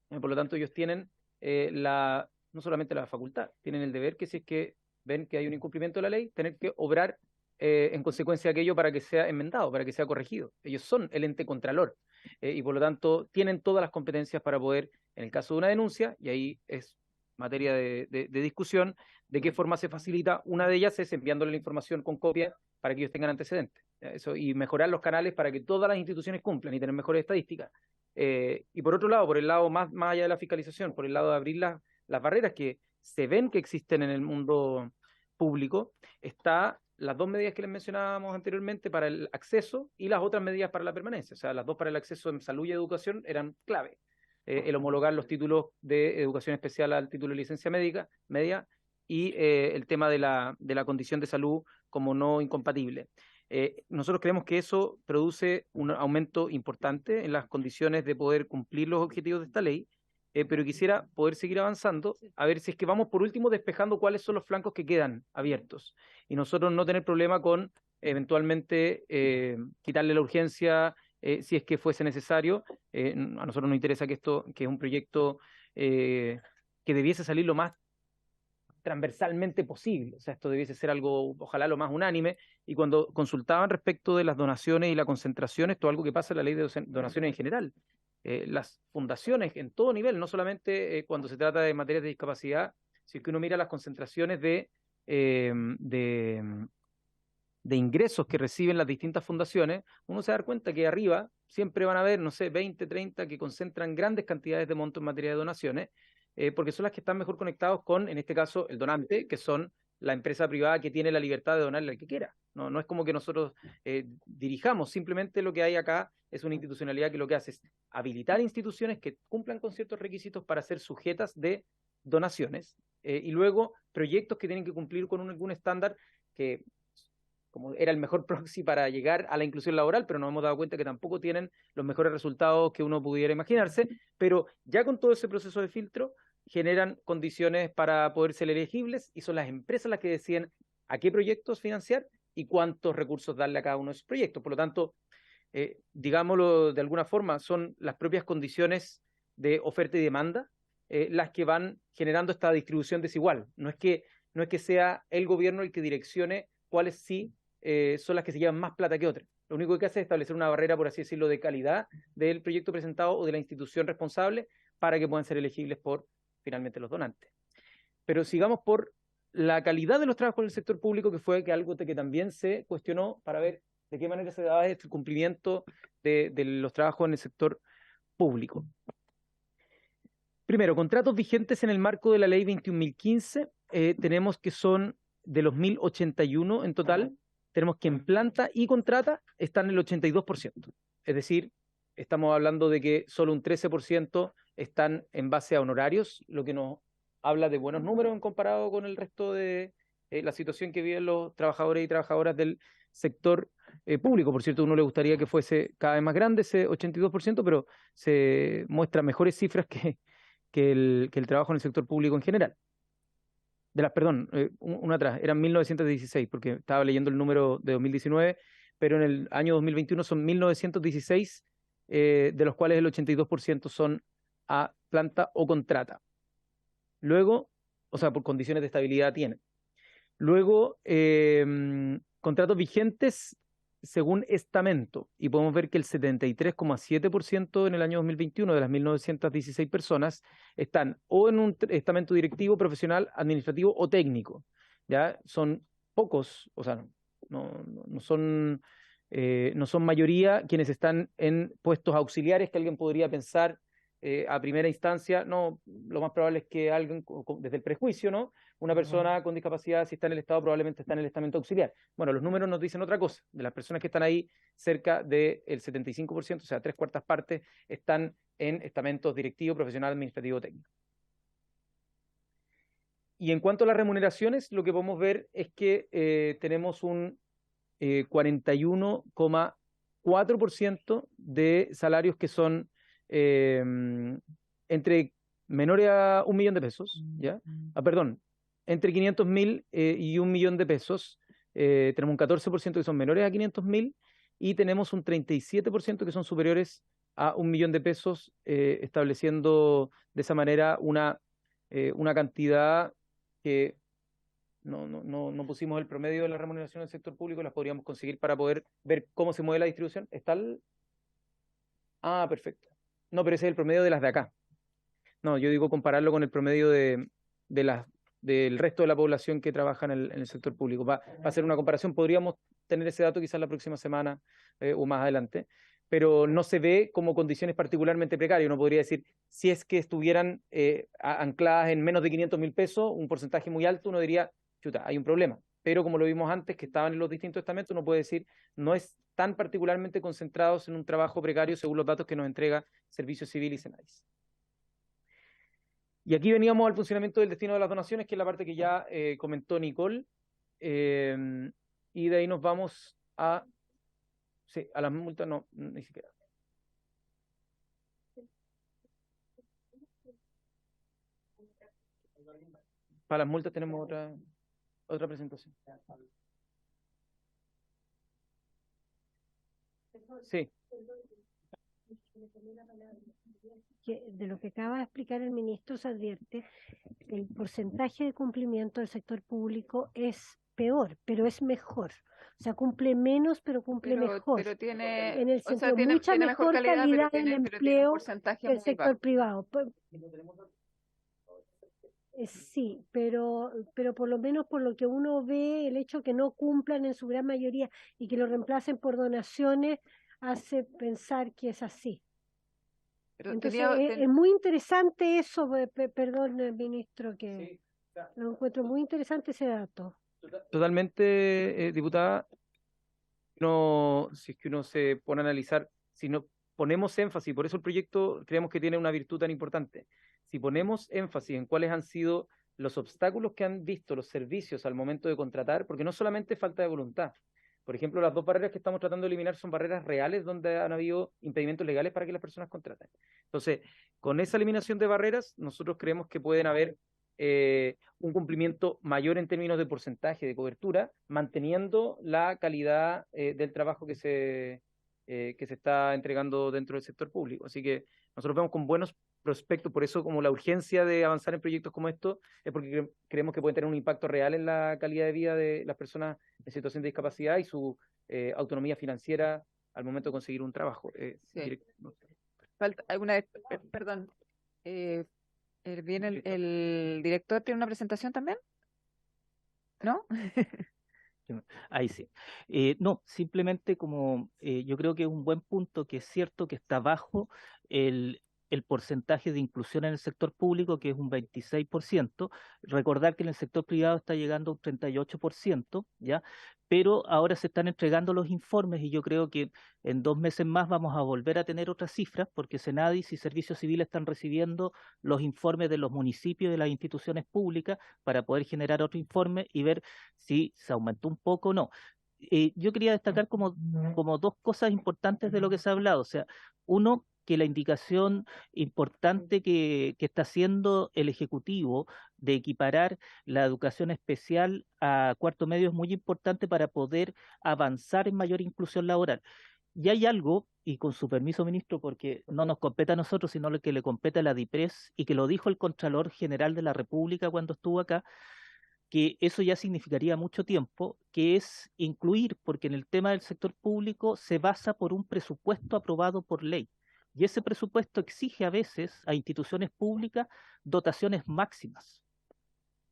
Por lo tanto, ellos tienen no solamente la facultad, tienen el deber que, si es que ven que hay un incumplimiento de la ley, tener que obrar en consecuencia de aquello para que sea enmendado, para que sea corregido. Ellos son el ente contralor y por lo tanto tienen todas las competencias para poder, en el caso de una denuncia, y ahí es materia de discusión, de qué forma se facilita. Una de ellas es enviándole la información con copia para que ellos tengan antecedentes. Eso, y mejorar los canales para que todas las instituciones cumplan y tener mejores estadísticas. Y por otro lado, por el lado más allá de la fiscalización, por el lado de abrir las barreras que se ven que existen en el mundo público, está las dos medidas que les mencionábamos anteriormente para el acceso y las otras medidas para la permanencia. O sea, las dos para el acceso en salud y educación eran clave. El homologar los títulos de educación especial al título de licencia media y el tema de la condición de salud como no incompatible. Nosotros creemos que eso produce un aumento importante en las condiciones de poder cumplir los objetivos de esta ley, pero quisiera poder seguir avanzando, a ver si es que vamos por último despejando cuáles son los flancos que quedan abiertos y nosotros no tener problema con eventualmente quitarle la urgencia si es que fuese necesario. A nosotros nos interesa que es un proyecto que debiese salir lo más transversalmente posible, o sea, esto debiese ser algo, ojalá, lo más unánime. Y cuando consultaban respecto de las donaciones y la concentración, esto es algo que pasa en la ley de donaciones en general. Las fundaciones en todo nivel, no solamente cuando se trata de materias de discapacidad, si es que uno mira las concentraciones de ingresos que reciben las distintas fundaciones, uno se da cuenta que arriba siempre van a haber, no sé, 20, 30 que concentran grandes cantidades de montos en materia de donaciones, porque son las que están mejor conectados con, en este caso, el donante, que son la empresa privada que tiene la libertad de donarle al que quiera. No es como que nosotros dirijamos, simplemente lo que hay acá es una institucionalidad que lo que hace es habilitar instituciones que cumplan con ciertos requisitos para ser sujetas de donaciones, y luego proyectos que tienen que cumplir con algún estándar que, como era el mejor proxy para llegar a la inclusión laboral, pero nos hemos dado cuenta que tampoco tienen los mejores resultados que uno pudiera imaginarse, pero ya con todo ese proceso de filtro generan condiciones para poder ser elegibles y son las empresas las que deciden a qué proyectos financiar y cuántos recursos darle a cada uno de esos proyectos. Por lo tanto, digámoslo de alguna forma, son las propias condiciones de oferta y demanda las que van generando esta distribución desigual. No es que sea el gobierno el que direccione cuáles sí son las que se llevan más plata que otras. Lo único que hace es establecer una barrera, por así decirlo, de calidad del proyecto presentado o de la institución responsable para que puedan ser elegibles por finalmente los donantes. Pero sigamos por la calidad de los trabajos en el sector público, que fue algo que también se cuestionó para ver de qué manera se daba este cumplimiento de los trabajos en el sector público. Primero, contratos vigentes en el marco de la ley 21.015, tenemos que son de los 1.081 en total, tenemos que en planta y contrata están en el 82%. Es decir, estamos hablando de que solo un 13% están en base a honorarios, lo que nos habla de buenos números en comparado con el resto de la situación que viven los trabajadores y trabajadoras del sector público. Por cierto, a uno le gustaría que fuese cada vez más grande ese 82%, pero se muestran mejores cifras que el trabajo en el sector público en general. Una atrás, eran 1916, porque estaba leyendo el número de 2019, pero en el año 2021 son 1916, de los cuales el 82% son a planta o contrata. Luego, o sea, por condiciones de estabilidad tienen. Luego, contratos vigentes según estamento, y podemos ver que el 73,7% en el año 2021 de las 1.916 personas están o en un estamento directivo, profesional, administrativo o técnico. Ya son pocos, o sea, no son no son mayoría quienes están en puestos auxiliares, que alguien podría pensar a primera instancia, no, lo más probable es que alguien, desde el prejuicio, ¿no? Una persona con discapacidad, si está en el Estado, probablemente está en el estamento auxiliar. Bueno, los números nos dicen otra cosa. De las personas que están ahí, cerca del 75%, o sea, 3/4 partes, están en estamentos directivo, profesional, administrativo, técnico. Y en cuanto a las remuneraciones, lo que podemos ver es que tenemos un 41,4% de salarios que son entre menores a 1 millón de pesos, ¿ya? Perdón, entre 500.000 y 1 millón de pesos. Tenemos un 14% que son menores a 500.000 y tenemos un 37% que son superiores a 1 millón de pesos, estableciendo de esa manera una cantidad que no pusimos el promedio de la remuneración del sector público, las podríamos conseguir para poder ver cómo se mueve la distribución. ¿Está el...? Ah, perfecto. No, pero ese es el promedio de las de acá. No, yo digo compararlo con el promedio del resto de la población que trabaja en el sector público. Va a ser una comparación, podríamos tener ese dato quizás la próxima semana o más adelante, pero no se ve como condiciones particularmente precarias. Uno podría decir, si es que estuvieran ancladas en menos de 500.000 pesos, un porcentaje muy alto, uno diría, chuta, hay un problema. Pero como lo vimos antes, que estaban en los distintos estamentos, uno puede decir, no están particularmente concentrados en un trabajo precario según los datos que nos entrega Servicio Civil y Senadis. Y aquí veníamos al funcionamiento del destino de las donaciones, que es la parte que ya comentó Nicole, y de ahí nos vamos a... Sí, a las multas no, ni siquiera. Para las multas tenemos otra presentación. Sí. De lo que acaba de explicar el ministro se advierte que el porcentaje de cumplimiento del sector público es peor, pero es mejor. O sea, cumple menos, pero cumple mejor. Pero tiene, en el o sea, sentido, tiene mucha mejor mejor calidad, calidad pero del tiene un empleo porcentaje que el muy sector bajo. privado. Sí, pero por lo menos por lo que uno ve, el hecho que no cumplan en su gran mayoría y que lo reemplacen por donaciones hace pensar que es así. Pero Entonces tenía- es muy interesante eso, perdón, ministro, que Sí. lo encuentro muy interesante ese dato. Totalmente, diputada. Si es que uno se pone a analizar, si no ponemos énfasis, por eso el proyecto creemos que tiene una virtud tan importante. Si ponemos énfasis en cuáles han sido los obstáculos que han visto los servicios al momento de contratar, porque no solamente falta de voluntad. Por ejemplo, las 2 barreras que estamos tratando de eliminar son barreras reales donde han habido impedimentos legales para que las personas contraten. Entonces, con esa eliminación de barreras, nosotros creemos que pueden haber un cumplimiento mayor en términos de porcentaje de cobertura, manteniendo la calidad del trabajo que se está entregando dentro del sector público. Así que nosotros vemos con buenos prospectos, por eso como la urgencia de avanzar en proyectos como estos, es porque creemos que pueden tener un impacto real en la calidad de vida de las personas en situación de discapacidad y su autonomía financiera al momento de conseguir un trabajo. Sí. Falta alguna, perdón, ¿viene el director tiene una presentación también? ¿No? Ahí sí. No, simplemente como yo creo que es un buen punto, que es cierto que está bajo el porcentaje de inclusión en el sector público, que es un 26%. Recordar que en el sector privado está llegando a un 38%, ¿ya? Pero ahora se están entregando los informes y yo creo que en 2 meses más vamos a volver a tener otras cifras, porque Senadis y Servicios Civiles están recibiendo los informes de los municipios y de las instituciones públicas para poder generar otro informe y ver si se aumentó un poco o no. Yo quería destacar como 2 cosas importantes de lo que se ha hablado. O sea, uno, que la indicación importante que está haciendo el Ejecutivo de equiparar la educación especial a cuarto medio es muy importante para poder avanzar en mayor inclusión laboral. Y hay algo, y con su permiso, ministro, porque no nos compete a nosotros, sino lo que le compete a la DIPRES, y que lo dijo el Contralor General de la República cuando estuvo acá, que eso ya significaría mucho tiempo, que es incluir, porque en el tema del sector público se basa por un presupuesto aprobado por ley. Y ese presupuesto exige a veces a instituciones públicas dotaciones máximas.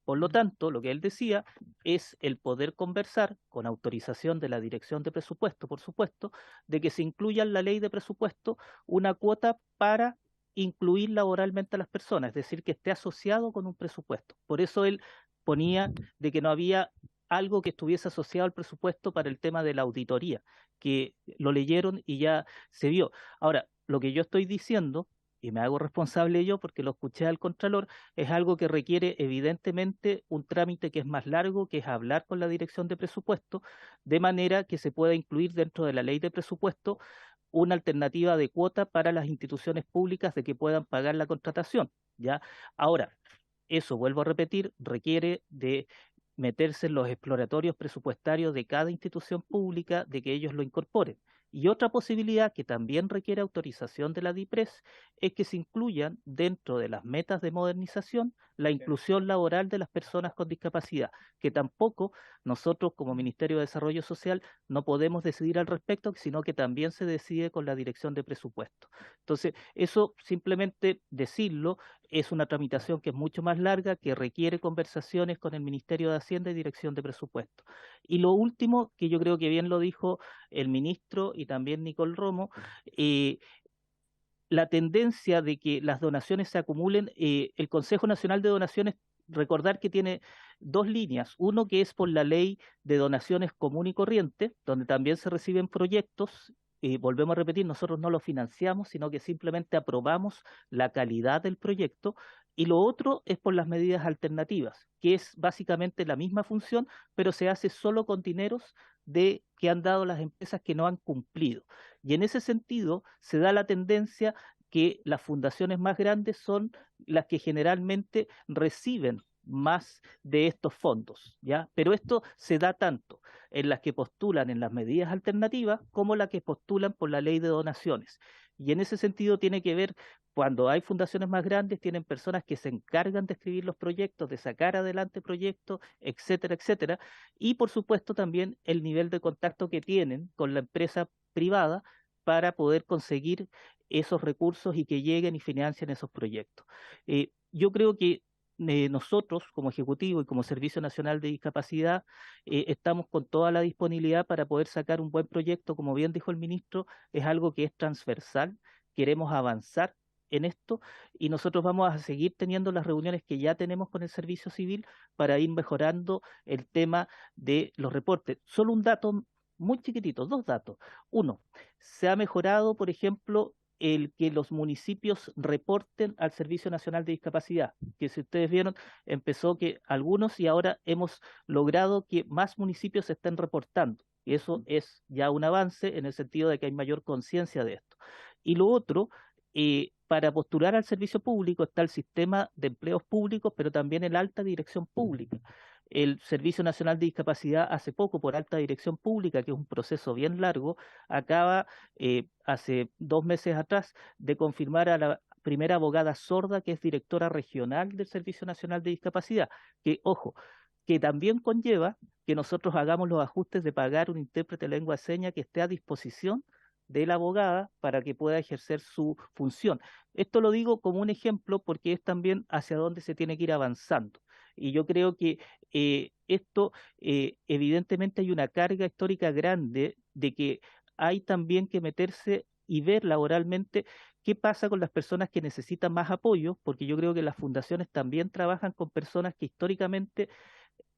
Por lo tanto, lo que él decía es el poder conversar, con autorización de la Dirección de Presupuesto, por supuesto, de que se incluya en la ley de presupuesto una cuota para incluir laboralmente a las personas, es decir, que esté asociado con un presupuesto. Por eso él ponía de que no había algo que estuviese asociado al presupuesto para el tema de la auditoría, que lo leyeron y ya se vio. Ahora, lo que yo estoy diciendo, y me hago responsable yo porque lo escuché al Contralor, es algo que requiere evidentemente un trámite que es más largo, que es hablar con la Dirección de Presupuesto, de manera que se pueda incluir dentro de la ley de presupuesto una alternativa de cuota para las instituciones públicas de que puedan pagar la contratación, ¿ya? Ahora, eso, vuelvo a repetir, requiere de meterse en los exploratorios presupuestarios de cada institución pública, de que ellos lo incorporen. Y otra posibilidad que también requiere autorización de la DIPRES es que se incluyan dentro de las metas de modernización la inclusión laboral de las personas con discapacidad, que tampoco nosotros como Ministerio de Desarrollo Social no podemos decidir al respecto, sino que también se decide con la Dirección de Presupuesto. Entonces, eso simplemente decirlo es una tramitación que es mucho más larga, que requiere conversaciones con el Ministerio de Hacienda y Dirección de Presupuesto. Y lo último, que yo creo que bien lo dijo el ministro y también Nicole Romo, la tendencia de que las donaciones se acumulen, el Consejo Nacional de Donaciones, recordar que tiene dos líneas, uno que es por la ley de donaciones común y corriente, donde también se reciben proyectos. Volvemos a repetir, nosotros no lo financiamos, sino que simplemente aprobamos la calidad del proyecto, y lo otro es por las medidas alternativas, que es básicamente la misma función, pero se hace solo con dineros que han dado las empresas que no han cumplido. Y en ese sentido se da la tendencia que las fundaciones más grandes son las que generalmente reciben más de estos fondos, ¿ya? Pero esto se da tanto en las que postulan en las medidas alternativas como las que postulan por la ley de donaciones. Y en ese sentido tiene que ver, cuando hay fundaciones más grandes, tienen personas que se encargan de escribir los proyectos, de sacar adelante proyectos, etcétera, etcétera. Y por supuesto también el nivel de contacto que tienen con la empresa privada para poder conseguir esos recursos y que lleguen y financien esos proyectos. Yo creo que nosotros, como Ejecutivo y como Servicio Nacional de Discapacidad, estamos con toda la disponibilidad para poder sacar un buen proyecto. Como bien dijo el ministro, es algo que es transversal, queremos avanzar en esto y nosotros vamos a seguir teniendo las reuniones que ya tenemos con el Servicio Civil para ir mejorando el tema de los reportes. Solo un dato muy chiquitito, dos datos. Uno, se ha mejorado, por ejemplo, el que los municipios reporten al Servicio Nacional de Discapacidad, que si ustedes vieron, empezó que algunos y ahora hemos logrado que más municipios se estén reportando. Y eso es ya un avance en el sentido de que hay mayor conciencia de esto. Y lo otro, para postular al servicio público está el sistema de empleos públicos, pero también el alta dirección pública. El Servicio Nacional de Discapacidad hace poco, por alta dirección pública, que es un proceso bien largo, acaba hace 2 meses atrás de confirmar a la primera abogada sorda, que es directora regional del Servicio Nacional de Discapacidad, que, ojo, que también conlleva que nosotros hagamos los ajustes de pagar un intérprete de lengua de señas que esté a disposición de la abogada para que pueda ejercer su función. Esto lo digo como un ejemplo porque es también hacia dónde se tiene que ir avanzando. Y yo creo que esto, evidentemente hay una carga histórica grande de que hay también que meterse y ver laboralmente qué pasa con las personas que necesitan más apoyo, porque yo creo que las fundaciones también trabajan con personas que históricamente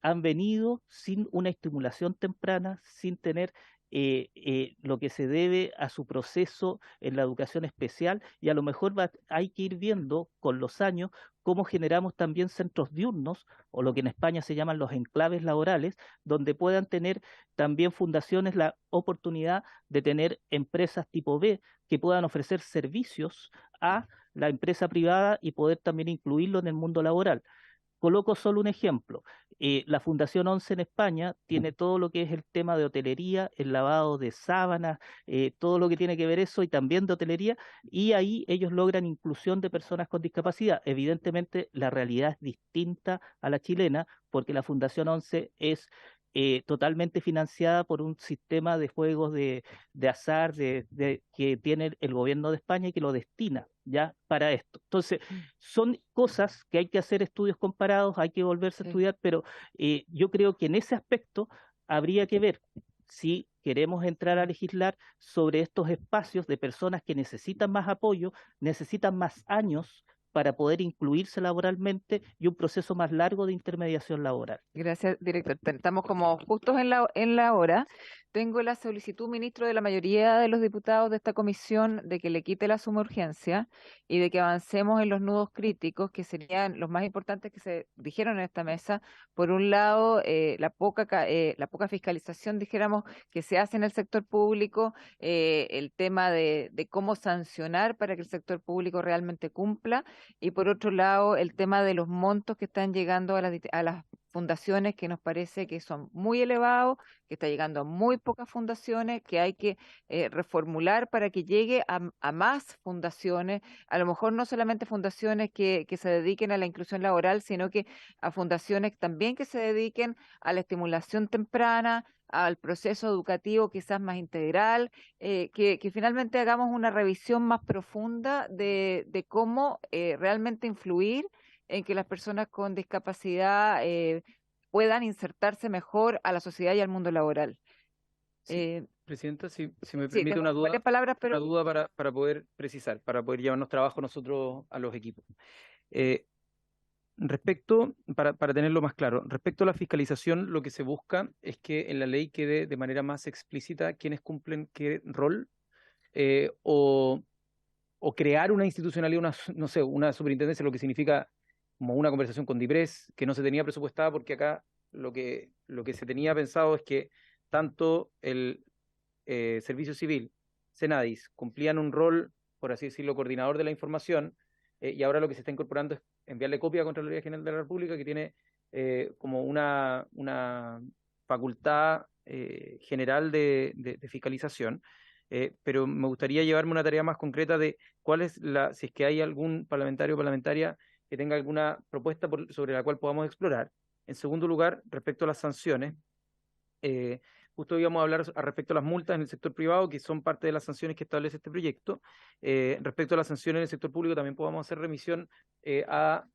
han venido sin una estimulación temprana, sin tener lo que se debe a su proceso en la educación especial, y a lo mejor hay que ir viendo con los años cómo generamos también centros diurnos, o lo que en España se llaman los enclaves laborales, donde puedan tener también fundaciones la oportunidad de tener empresas tipo B que puedan ofrecer servicios a la empresa privada y poder también incluirlo en el mundo laboral. Coloco solo un ejemplo. La Fundación 11 en España tiene todo lo que es el tema de hotelería, el lavado de sábanas, todo lo que tiene que ver eso, y también de hotelería, y ahí ellos logran inclusión de personas con discapacidad. Evidentemente la realidad es distinta a la chilena, porque la Fundación 11 es totalmente financiada por un sistema de juegos de azar que tiene el gobierno de España y que lo destina ya para esto. Entonces, son cosas que hay que hacer estudios comparados, hay que volverse a Sí. estudiar, pero yo creo que en ese aspecto habría que ver si queremos entrar a legislar sobre estos espacios de personas que necesitan más apoyo, necesitan más años para poder incluirse laboralmente y un proceso más largo de intermediación laboral. Gracias, director. Estamos como justos en la hora. Tengo la solicitud, ministro, de la mayoría de los diputados de esta comisión de que le quite la suma urgencia y de que avancemos en los nudos críticos, que serían los más importantes que se dijeron en esta mesa. Por un lado, la poca fiscalización, dijéramos, que se hace en el sector público, el tema de cómo sancionar para que el sector público realmente cumpla, y por otro lado, el tema de los montos que están llegando a las fundaciones, que nos parece que son muy elevados, que está llegando a muy pocas fundaciones, que hay que reformular para que llegue a más fundaciones, a lo mejor no solamente fundaciones que se dediquen a la inclusión laboral, sino que a fundaciones también que se dediquen a la estimulación temprana, al proceso educativo quizás más integral, que finalmente hagamos una revisión más profunda de cómo realmente influir en que las personas con discapacidad puedan insertarse mejor a la sociedad y al mundo laboral. Sí, Presidenta, si me Sí, permite tengo una duda, varias palabras, pero para poder precisar, para poder llevarnos trabajo nosotros a los equipos. Para tenerlo más claro, respecto a la fiscalización, lo que se busca es que en la ley quede de manera más explícita quiénes cumplen qué rol, o crear una institucionalidad, no sé, una superintendencia, lo que significa como una conversación con DIPRES, que no se tenía presupuestada, porque acá lo que se tenía pensado es que tanto el Servicio Civil, Senadis, cumplían un rol, por así decirlo, coordinador de la información, y ahora lo que se está incorporando es enviarle copia a Contraloría General de la República, que tiene como una facultad general de fiscalización. Pero me gustaría llevarme una tarea más concreta de cuál es si es que hay algún parlamentario o parlamentaria que tenga alguna propuesta sobre la cual podamos explorar. En segundo lugar, respecto a las sanciones, justo íbamos a hablar respecto a las multas en el sector privado, que son parte de las sanciones que establece este proyecto. Respecto a las sanciones en el sector público, también podamos hacer remisión a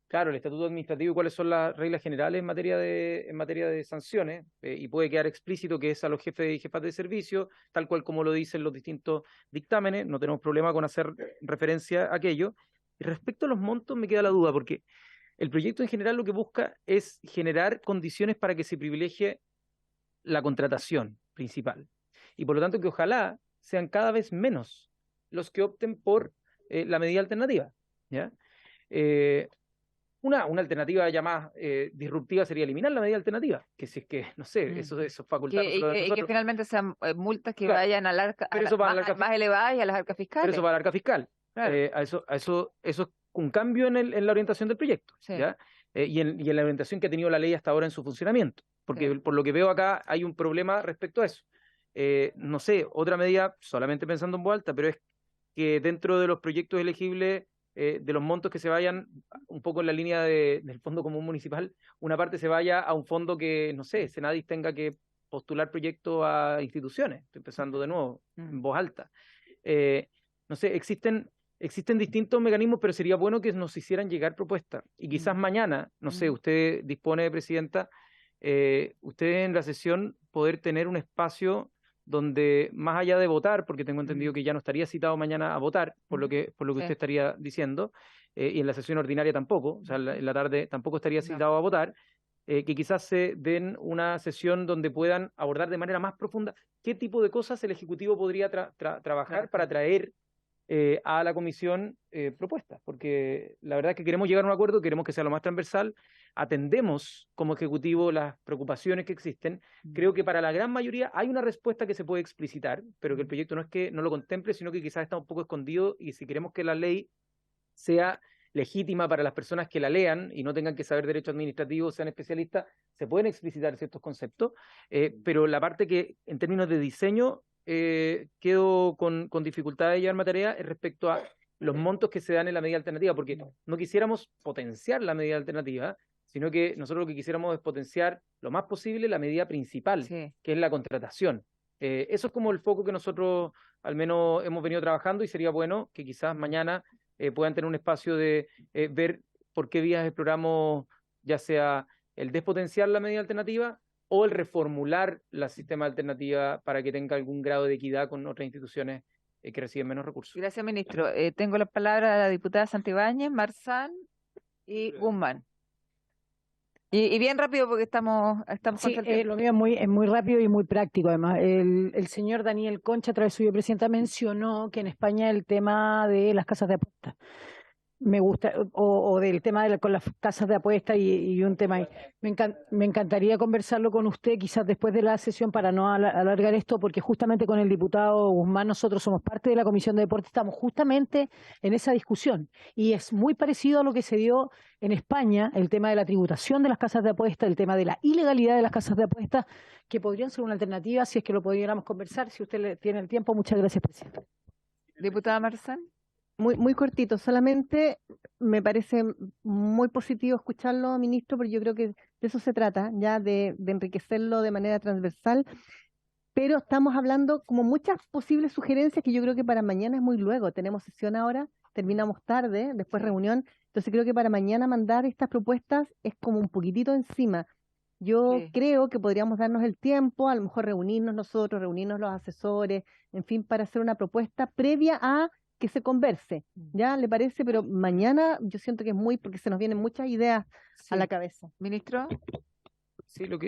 claro, el estatuto administrativo y cuáles son las reglas generales en materia de sanciones, y puede quedar explícito que es a los jefes y jefas de servicio, tal cual como lo dicen los distintos dictámenes. No tenemos problema con hacer referencia a aquello. Y respecto a los montos me queda la duda, porque el proyecto en general lo que busca es generar condiciones para que se privilegie la contratación principal, y por lo tanto que ojalá sean cada vez menos los que opten por la medida alternativa, ¿ya? Una alternativa ya más disruptiva sería eliminar la medida alternativa, que si es que, no sé, eso es facultad y que finalmente sean multas que Claro, vayan al arca, pero eso va al más elevadas y a las arcas pero fiscales. eso va a la arca fiscal. Claro. Eso es un cambio en la orientación del proyecto, Sí. ¿ya? Y en la orientación que ha tenido la ley hasta ahora en su funcionamiento, porque Sí. por lo que veo acá hay un problema respecto a eso. No sé, otra medida, solamente pensando en voz alta, pero es que dentro de los proyectos elegibles, de los montos que se vayan un poco en la línea del Fondo Común Municipal, una parte se vaya a un fondo que, no sé, Senadis tenga que postular proyectos a instituciones. Estoy pensando de nuevo en voz alta. No sé, existen distintos mecanismos, pero sería bueno que nos hicieran llegar propuestas. Y quizás mañana, no sé, usted dispone, Presidenta, usted en la sesión poder tener un espacio donde, más allá de votar, porque tengo entendido que ya no estaría citado mañana a votar, por lo que Sí. usted estaría diciendo, y en la sesión ordinaria tampoco, o sea, en la tarde tampoco estaría citado a votar, que quizás se den una sesión donde puedan abordar de manera más profunda qué tipo de cosas el Ejecutivo podría trabajar para traer a la comisión propuestas, porque la verdad es que queremos llegar a un acuerdo, queremos que sea lo más transversal, atendemos como Ejecutivo las preocupaciones que existen. Creo que para la gran mayoría hay una respuesta que se puede explicitar, pero que el proyecto no es que no lo contemple, sino que quizás está un poco escondido, y si queremos que la ley sea legítima para las personas que la lean y no tengan que saber derecho administrativo, sean especialistas, se pueden explicitar ciertos conceptos, pero la parte que en términos de diseño quedo con dificultad de llevar tarea respecto a los montos que se dan en la medida alternativa, porque no quisiéramos potenciar la medida alternativa, sino que nosotros lo que quisiéramos es potenciar lo más posible la medida principal, que es la contratación. Eso es como el foco que nosotros al menos hemos venido trabajando, y sería bueno que quizás mañana puedan tener un espacio de ver por qué vías exploramos, ya sea el despotenciar la medida alternativa o el reformular la sistema alternativa para que tenga algún grado de equidad con otras instituciones que reciben menos recursos. Gracias, ministro. Tengo la palabra a la diputada Santibáñez, Marzán y Guzmán. Y bien rápido porque estamos Sí, lo mío es muy rápido y muy práctico. Además, el señor Daniel Concha, a través de su vicepresidenta, mencionó que en España el tema de las casas de apuestas, me gusta, o del tema con las casas de apuestas y un tema ahí. Me encantaría conversarlo con usted quizás después de la sesión para no alargar esto, porque justamente con el diputado Guzmán nosotros somos parte de la Comisión de Deportes, estamos justamente en esa discusión y es muy parecido a lo que se dio en España, el tema de la tributación de las casas de apuestas, el tema de la ilegalidad de las casas de apuestas, que podrían ser una alternativa si es que lo pudiéramos conversar. Si usted tiene el tiempo, muchas gracias, presidente. Diputada Marzán. Muy cortito, solamente me parece muy positivo escucharlo, ministro, porque yo creo que de eso se trata, ya de enriquecerlo de manera transversal, pero estamos hablando como muchas posibles sugerencias que yo creo que para mañana es muy luego. Tenemos sesión ahora, terminamos tarde, después reunión, entonces creo que para mañana mandar estas propuestas es como un poquitito encima. Yo creo que podríamos darnos el tiempo, a lo mejor reunirnos nosotros, reunirnos los asesores, en fin, para hacer una propuesta previa a que se converse, ¿ya? ¿Le parece? Pero mañana yo siento que es porque se nos vienen muchas ideas a la cabeza. Ministro. Sí, lo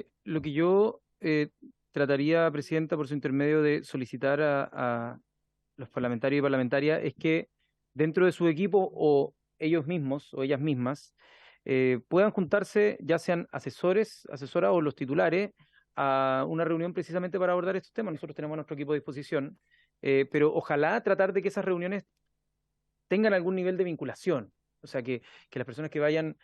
que yo trataría, presidenta, por su intermedio, de solicitar a los parlamentarios y parlamentarias es que dentro de su equipo o ellos mismos o ellas mismas puedan juntarse, ya sean asesores, asesoras o los titulares, a una reunión precisamente para abordar estos temas. Nosotros tenemos nuestro equipo a disposición. Pero ojalá tratar de que esas reuniones tengan algún nivel de vinculación, o sea, que las personas que vayan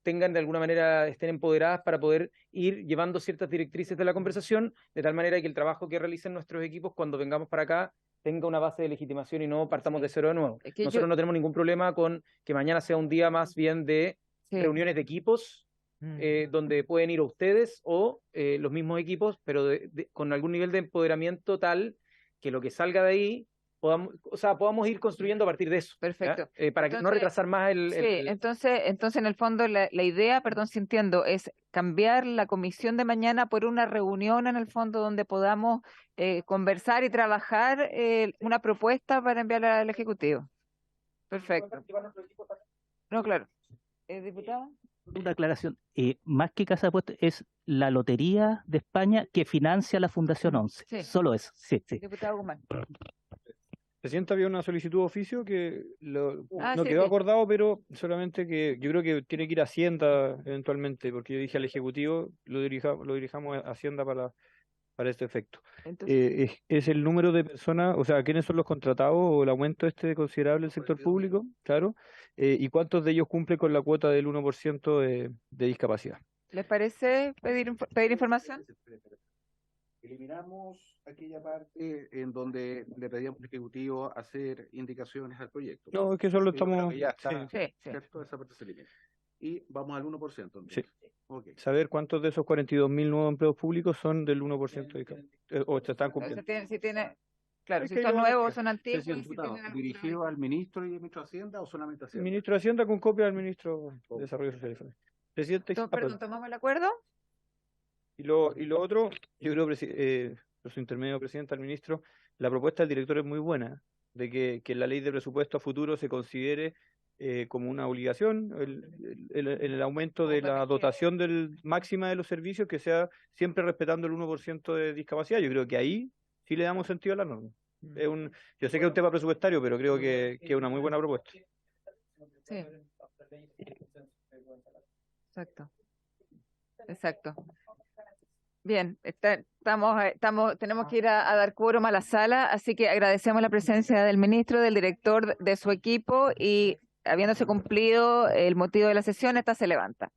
tengan de alguna manera, estén empoderadas para poder ir llevando ciertas directrices de la conversación, de tal manera que el trabajo que realicen nuestros equipos cuando vengamos para acá tenga una base de legitimación y no partamos de cero de nuevo. Nosotros no tenemos ningún problema con que mañana sea un día más bien de reuniones de equipos, donde pueden ir ustedes o los mismos equipos, pero con algún nivel de empoderamiento tal que lo que salga de ahí podamos ir construyendo a partir de eso. Perfecto. Para entonces, no retrasar más entonces en el fondo la idea, perdón si entiendo, es cambiar la comisión de mañana por una reunión en el fondo donde podamos conversar y trabajar una propuesta para enviarla al Ejecutivo. Perfecto. No, claro. ¿Diputada? Una aclaración, más que casa de apuestas es la Lotería de España que financia la Fundación 11. Sí. Solo eso. Sí. Diputado Guzmán. Presidenta, había una solicitud de oficio que no quedó acordado, pero solamente que yo creo que tiene que ir a Hacienda eventualmente, porque yo dije al Ejecutivo, lo dirijamos a Hacienda para este efecto. Entonces, es el número de personas, o sea, quiénes son los contratados o el aumento considerable del sector público, claro, y cuántos de ellos cumplen con la cuota del 1% de discapacidad. ¿Les parece pedir información? Eliminamos aquella parte en donde le pedíamos al Ejecutivo hacer indicaciones al proyecto. No, es que solo estamos... Ya está, ¿cierto? Esa parte se elimina. Y vamos al 1%. Entonces. Sí. Okay. Saber cuántos de esos 42.000 nuevos empleos públicos son del 1% o se están cumpliendo. Claro, si son nuevos o son antiguos. ¿Dirigido al ministro y al ministro de Hacienda o solamente a Hacienda? El ministro de Hacienda con copia al ministro de Desarrollo Social. Presidente, perdón, ¿tomamos el acuerdo? Y lo otro, yo creo, por su intermedio, presidente, al ministro, la propuesta del director es muy buena, de que la ley de presupuesto a futuro se considere como una obligación, el aumento de la dotación máxima de los servicios, que sea siempre respetando el 1% de discapacidad. Yo creo que ahí sí le damos sentido a la norma. Yo sé que es un tema presupuestario, pero creo que es una muy buena propuesta. Sí. Exacto. Bien, tenemos que ir a dar quórum a la sala, así que agradecemos la presencia del ministro, del director, de su equipo, y habiéndose cumplido el motivo de la sesión, esta se levanta.